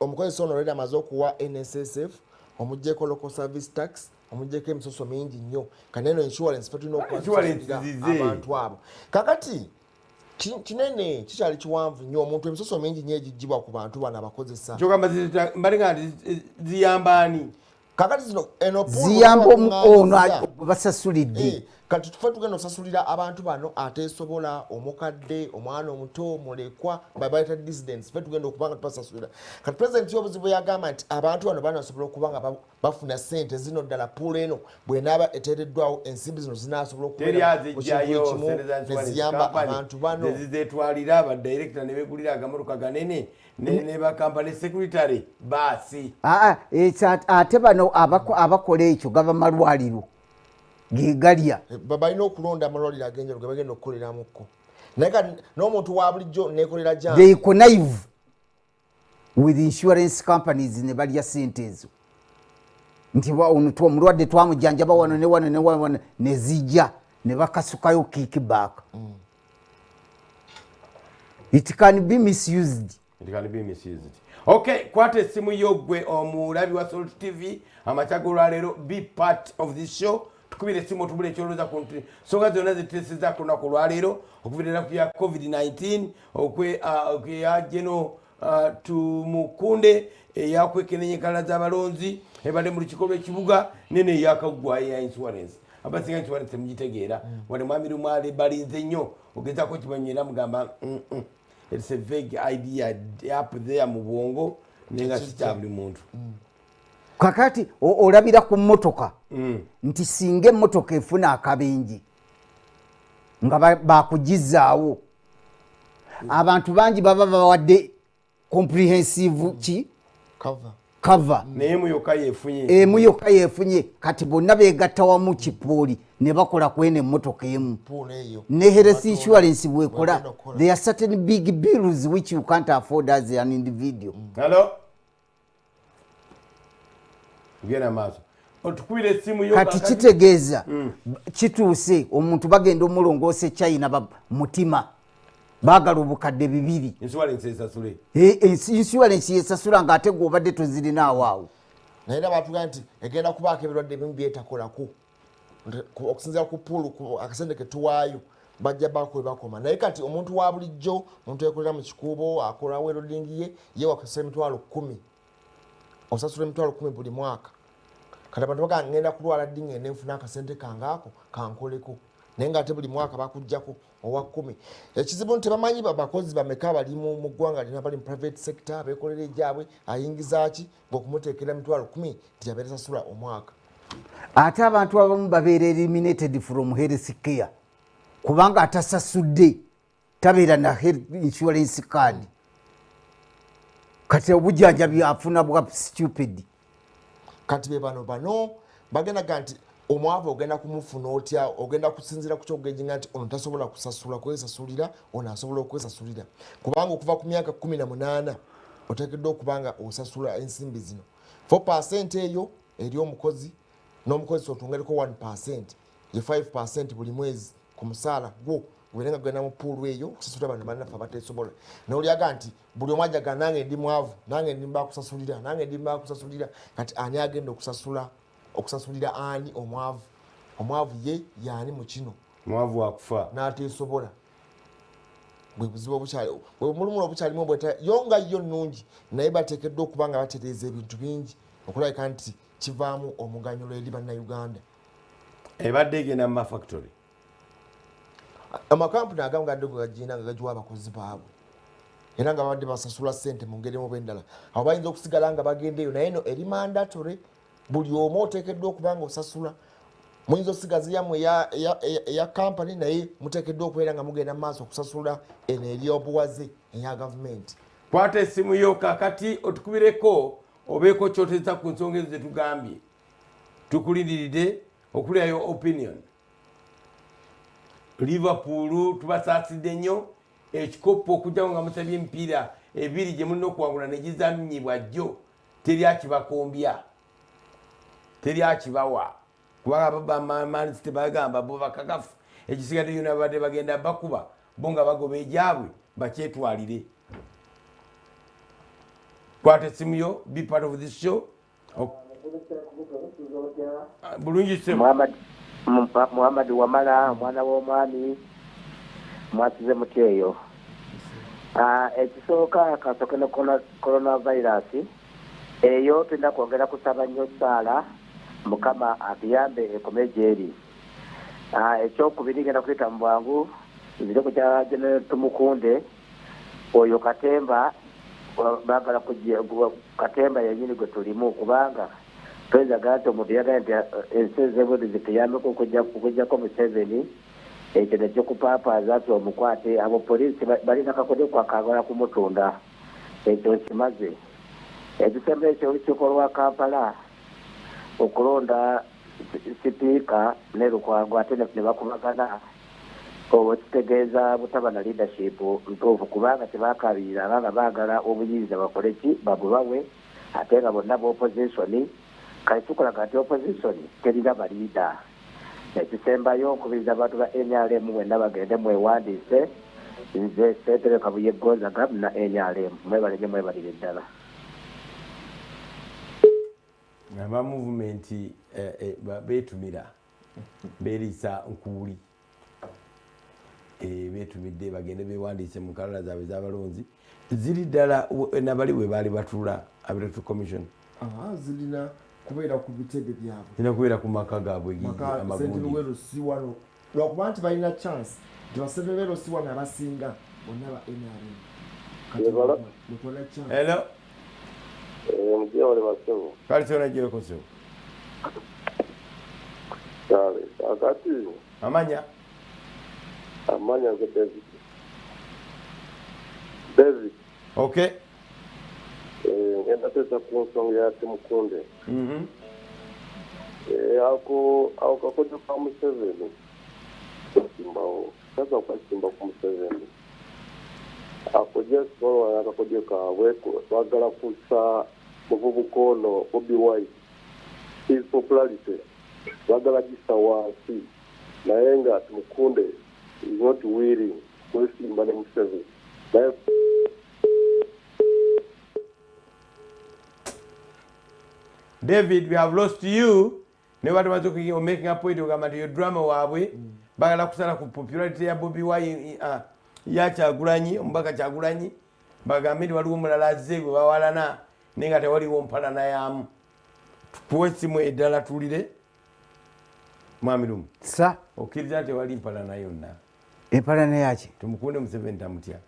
omukozesa ono olwedde amaze okuwa NSSF omuggyeko local service tax omuggyeko emisoso mingi nnyo kandi eno insurance fe tulina okuwagira abantu abo kakati kinene kikyali kiwanvu nnyo omuntu emisoso mingi nnyo egijjibwa ku bantu bano abakozesa kyogamba mbalinga ziyambaani kakati zino eno ziyamba ono basasulidde kati tufe tugenda osasulira abantu bano ateesobola omukadde omwana omuto mulekwa babayita dissidents fe tugenda okubanga tubasasulira kati president y'obuzibu yagamba nti abantu bano banasobola okubanga bafuna sente zino ddala puula eno bwenaaba eteereddwawo ensimbi zino zinaasobola okubeeraeziyamba abantu bano zezetwalira badirector ne begulira agamotoka ganene ne bakampani secretary baasi ate bano abakola ekyo gaba malwaliro gegalya balina okulonda amalwaliro agenjalo ge bagenda okukoleramuko naye n'omuntu wa bulijjo nekolera jangu they connive with insurance companies ne balya sente ezo nti omulwadde twamujjanjaba wano ne wano ne wano ne zijja ne bakasukayo kickback. It can be misused. Okay, kwate simu yogwe omulabi wa Salt TV amachago lwalero be part of this show. Tukubire simu tubule kyoloza ku songa zonna zitesiza kuna ku lwalero okuvirira ku ya COVID-19 okwe ya geno tumukunde yakwekenenye kala z'abalonzi ebale mu kikolwa ekibuga nene yakagwa ya insurance abasinga insurance mugitegeera wale mwamiru mwale balinze nnyo ogeza ko kibanyera mugamba it's a vague idea up there mu bwongo nenga sitabuli muntu kakati olabira ku mmotoka nti singa emmotoka efuna akabenje nga bakugizaawo abantu bangi baba bawadde comprehensive ki cover naye mu yokka yefunye kati bonna begatta wamu kipooli ne bakola kwene emmotoka emu ne health insurance bwekola. There are certain big bills which you can't afford as an individual. Hello? Gena maaso. Otukubira essimu yo kati kitegeeza kituuse omuntu bagenda omulongoose China mutima baagala obukadde 2 insurance esasule insurance yesasula ng'ate gw'obadde tozirinaawo awo naye nabatugamba nti egenda kubaako ebirwadde ebimu byetakolako okusinzira ku puulu akasente ke tuwaayo bajja baako bakoma naye kati omuntu wa bulijjo omuntu ekolera mu kikuubo akola werodingi ye wakasula emitwalo 10 osasula emitwalo 10 buli mwaka kati abantu baga ngenda kulwala ddi ngende nfuna akasente kangaako kankoleko naye ng'ate buli mwaka bakuggyako owa 10. Ekizibu nti bamanyi bakozi bameka bali mu ggwanga lina bali mu private sector beekolera egyabwe ayingiza ki ng'okumuteekera emitwalo 10 tiyabeera sasula omwaka. Ate abantu abamu babeera eliminated from health care kubanga atasasudde tabeera na health insurance card kati obujjanjabi afuna bwa stupid. Kati be bano bagendaga nti omwavu ogenda kumufuna otya ogenda kusinzira ku kyogejinga nti ono tasobola kusasula kwesasulira ono asobola okwesasulira kubanga okuva ku myaka 18 oteekeddwa okubanga osasula ensimbi zino 4% eyo eri omukozi n'omukozi sotungereko 1% ye 5% buli mwezi ku musaala gwo werenga genda mu pool eyo kusasula bano bannafe abateesobola n'olyaga nti buli omu ajaga nange ndi mwavu nange ndi mbakusasulira nange ndi mbakusasulira kati ani agenda okusasulira ani omwavu ye yani mu kino mwavu akufa n'ateesobola bwe buzibu obukyali bwe mulumula obukyalimu bweta yonga yo nnungi naye bateekeddwa okuba nga batereeza ebintu bingi okulabika nti kivaamu omuganyulo eri bannayuganda ebadde egenda mu mafactory amakampuni agamu gadde gagina nga gagiwa abakozi baabwe era nga babadde basasula ssente mu ngeri oba endala abo bayinza okusigala nga bagendeeyo naye no eri mandatory buli omu oteekeddwa okuba nga osasula muyinza osigaza yammwe eya kampani naye muteekeddwa okubeera nga mugenda mu maaso okusasula eno eri obuwaze eya gavumenti. Kwata essimu yo kakati otukubireko obeeko kyoteza ku nsonga ezo zetugambye tukulindiridde okulyayo opinion. Liverpool tubasaasidde nnyo ekikopo okujjawo nga musabye emipiira 2 gye mulina okuwangula ne gizannyibwa jjo teryakibakombya teryakibawa kubanga bamanisi tebagamba bo bakakafu ekisigadde yona babadde bagenda bakuba bo nga bagoba egyabwe bakyetwalire. Kwata essimu yo be part of this show. Bulungi ssimu Muhammad Wamala mwana w'omwami mwasize mutyeyo ekisooka kasooke ne coronavirus eyo tulina kwongera kusaba nnyo saala mukama atuyambe ekome gyeri. Ekyokubiri ngenda kuyita mu bwangu nzire ku kya General Tumukunde oyo Katemba baagala Katemba yennyini gwe tulimu kubanga twenzagala nti omuntu yagala nti ensi ez'ebweru zituyambeko okujjako Museveni ekyo nekyokupapaaza ati omukwate abo poliisi balina kakode kwakagala kumutunda ekyo kimaze. Ekisembe ekyo kikolwa Kampala okulonda sipiika ne Lukwago ate ne bakubagana oba kitegeeza butaba na leadership ntuufu kubanga tebakabirira abanga baagala obuyinza bakole ki babubawe ate nga bonna b'opposition kale tukolaga nti opposition terina baliida. Ekisembayo okubiriza abantu ba NRM mwenna bagende mwewandiise nze Ssentebe Kabuye Gonzaga na NRM mwebalenge mwebalire ddala. aba movement beetumira beeriisa nkuuli beetumidde bagende beewandiise mu kalala zaabwe z'abalonzi ziri ddala nabali we baali batuula Electoral Commission zirina kubeera ku bitebe byabwe zirina kubeera ku maka gaabwe amagundi lwakuba nti balina chance nti basentebe beerosi wano abasinga bonna ba NRM. Hello mjeo basebo kali tona jeo koso kale akati amanya David okay ngenda tesa ku nsonga ya Tumukunde. Ako kakojo ka Museveni. Simbawo. Sasa kwa simba ku Museveni. Akoje solo akakoje kawe twagala kusa muvubuka ono Bobi Wine. His popularity twagala gisa wansi naye nga Tumukunde is not willing kwesimba ne Museveni. David, we have lost you. Never was making a point of your drama wawe. Bagala kusala ku popularity ya Bobi Wine ya Kyagulanyi, Mbaka Kyagulanyi. Bagamidi waliwo mulala azze bawalana nenga tewaliwo mpalana yamu. Tuwe simu eddala tulire. Mwamirumu. Sa. Okiriza tewali mpalana yonna. Empalana yaki? Tumukunde Museveni tamutya.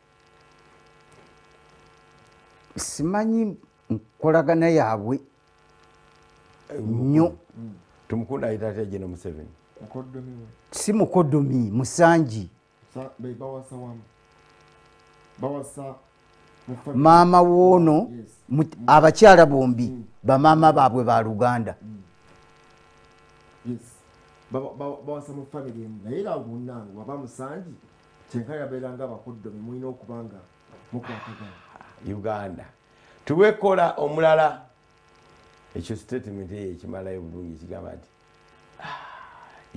Simanyi nkolagana yaabwe nnyo. Tumukunde ayita atya General Museveni. Si mukodomi musanji. Maama woono abakyala bombi bamaama baabwe ba Luganda. Bawasa mu family naye era ogunango waba musanji kyenkaya beeranga abakoddomi mulina okubanga mukwatagana. Uganda tuwekola omulala ekyo statement eyo ekimalayo bulungi kigamba nti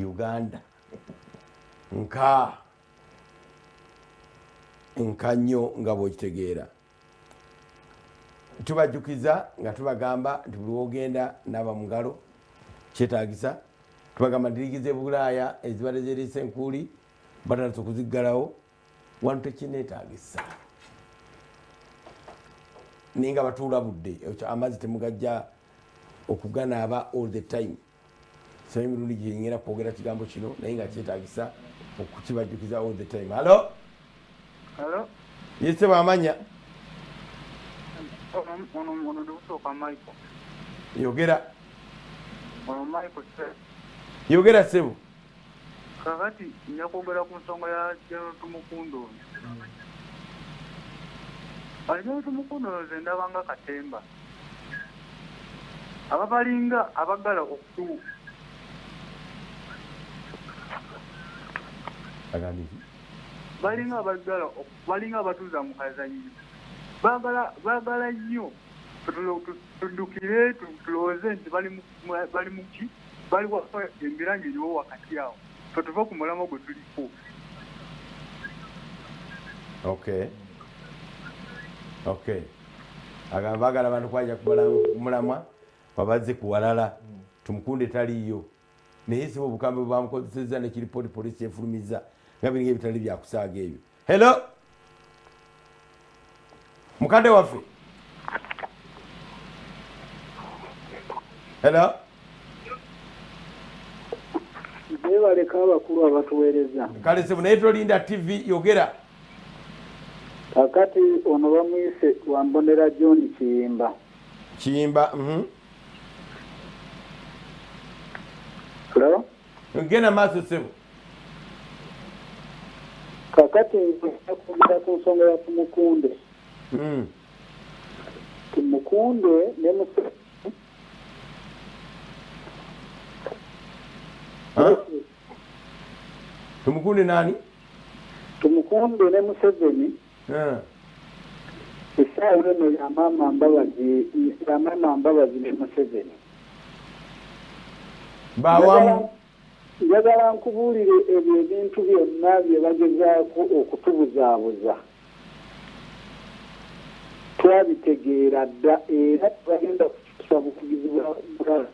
Uganda nka nnyo nga bw'okitegeera. Tubajjukiza nga tubagamba nti buli wogenda n'aba mu ngalo kyetaagisa. Tubagamba ndirigize Bulaaya ezibadde zeriise enkuuli batandise okuziggalawo wano tekineetaagisa. Ninga batuula budde amazzi temugajja okuganaaba all the time. Sami mirundi gyengera kwogera kigambo kino naye nga kyetaagisa okukibajjukiza all the time. Hello? Hello? Yese bamanya? Ono ndusooka Michael. Yogera. Ono Michael Sir. Yogera sebo. Kakati nja kwogera ku nsonga ya General Tumukunde ono. General Tumukunde ono nze ndabanga katemba. Ababalinga abagala okutu. Agandiki. Balinga abatuuza mu kazannyo. Baagala nnyo tuddukire tulowooze nti bali mu ki bali wafa embiranga eriwo wakati awo tuve ku mulamwa gwe tuliko. Okay. Agamba baagala abantu kwaja kumulamwa babazze ku walala. Tumukunde taliyo. Naye sibo obukambe bwamukozesezza nekiripoti poliisi efulumiza nga biringa ebitali byakusaaga ebyo. Hello? Mukadde waffe. Hello? Bebaleka abakulu abatuweereza. Kale sebu naye tolinda TV yogera. Kakati ono bamuyise Wambonera John Kiyimba. Hello? Ngena maaso sebu. Kakati nkugira ku nsonga ya Tumukunde. Tumukunde ne Museveni. Tumukunde nani? Tumukunde ne Museveni. Esaawa eno ya maama Mbabazi ne Museveni. Bawamu. Njagala nkubuulire ebyo ebintu byonna bye bagezaako okutubuzaabuza. Twabitegeera dda era bagenda kukitusaba okugizibwa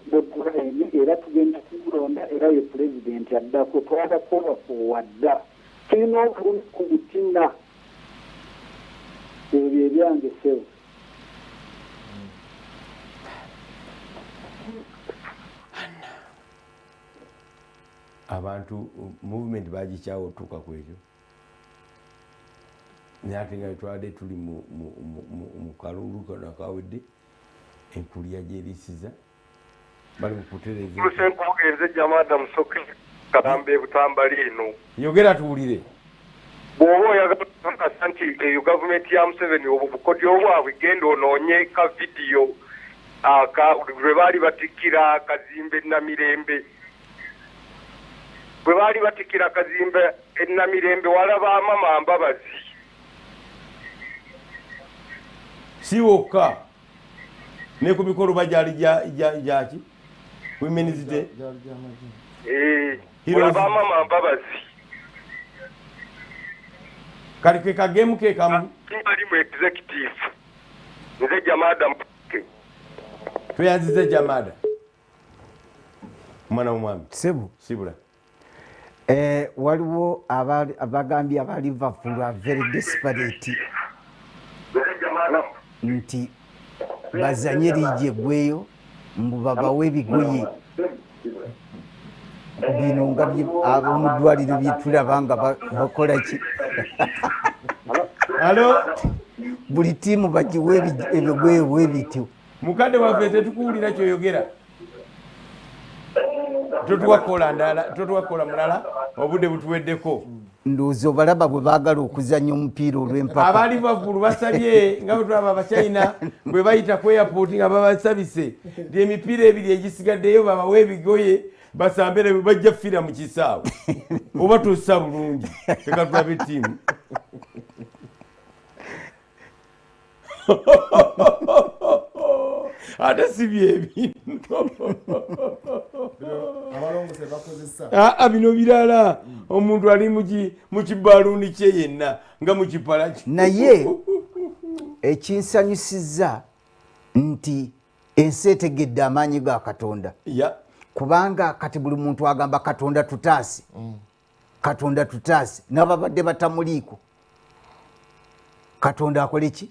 Bulaaya era tugenda kumulonda era ye pulezidenti addako twabakoobakowa dda. Tulina obulumi ku mutima. Ebyo ebyange sebu. Abantu movement bagikyawo otuuka ku ekyo. Naye ate nga twabadde tuli mu kalulu kano akawedde enkuuli yagyeriisiza bali mu kutereeza. Lusenkubugenze Jamada Musoke Kalambe Butambali eno. Yogera tuwulire. Bw'oba oyagala anti eyo government ya Museveni obukodyo bwabwe genda onoonye ka video aka bwe baali batikira Kazimbe Namirembe bwe baali batikira Kazimbe Namirembe walaba mama Mbabazi siwoka ne ku mikolo bajali jaki women's day walaba mama Mbabazi kali ke kagemu ke kamu kimbali mu executive nze Jamada Mpuke tuyanzize Jamada mwana w'omwami sebu sibula waliwo abagambye aba Liverpool are very desperate nti bazanye liigi eggweyo mbu babawe ebigoye bino nga ab'omu ddwaliro byetulaba nga bakola ki alo buli tiimu bagiwe ebigoye bwe bityo mukadde waffe tetukuwulira kyoyogera totuwakola mulala obudde butuweddeko ndowooza obalaba bwe baagala okuzanya omupiira olw'empaka aba Liverpool basabye nga bwe tulaba abachina bwe bayita ku airport nga babasabise nti emipiira ebiri egisigaddeyo babawe ebigoye basambere bajja fira mu kisaawe oba tussa bulungi teka tulabe ttiimu ate si byebino bino birala omuntu ali mu kibaluuni kye yenna nga mu kipala naye ekinsanyusizza nti ensi etegedde amaanyi ga Katonda kubanga kati buli muntu agamba Katonda tutaase Katonda tutaase n'ababadde batamuliiko Katonda akole ki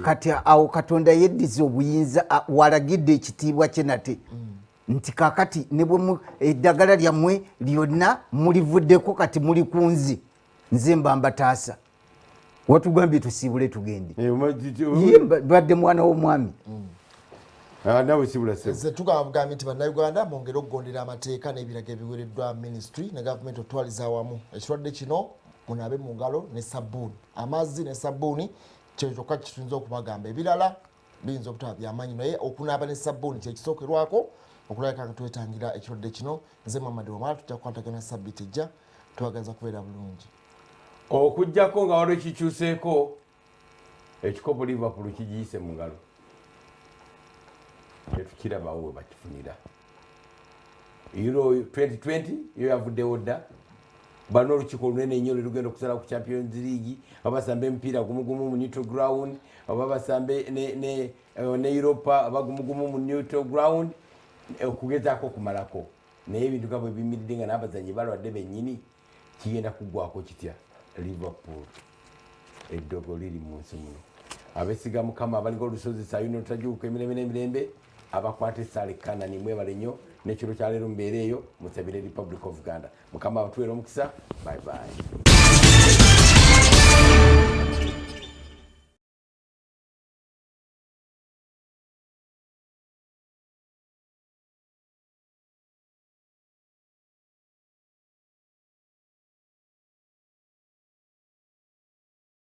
kati awo Katonda yeddiza obuyinza walagidde ekitiibwa kye nate nti kakati ne bwe eddagala lyammwe lyonna mulivuddeko kati muli ku nze mba mbataasa watugambye tusiibule tugende badde mwana w'omwami nawe sibula se tugambye nti bannayuganda mwongere okugondera amateeka n'ebiragiro ebiweereddwa ministry ne gavumenti otwaliza awamu ekirwadde kino munabe mu ngalo ne sabbuuni amazzi ne sabbuuni kyo kyokka kituyinza okubagamba ebirala biyinza obutaba byamaanyi naye okunaaba ne sabbuuni kyekisookerwako okulabika nga twetangira ekirwadde kino nze Mamadi Omala tujja kukwatagana sabbiiti ejja tubagaliza kubeera bulungi okujjako nga waliwo kikyuseeko ekikopo Liverpool kigiyise mu ngalo tetukirabawo we bakifunira Euro 2020 yo yavuddewo dda bano olukiiko olunene ennyo lwe lugenda okusala ku Champions League abasambe emipiira gumugumu mu neutral ground oba basambe ne Europa abagumugumu mu neutral ground okugezaako okumalako naye ebintu nga bwe bimiridde nga n'abazanyi balwadde bennyini kigenda kuggwako kitya Liverpool eddogo liri mu nsi muno abesiga mukama abalinga olusozi sayuno tutajuuka emirembe n'emirembe abakwata essaala ekkanani mwebale nnyo n'ekiro kya leero mbeera eyo musabire Republic of Uganda mukama abatuweera omukisa bye bye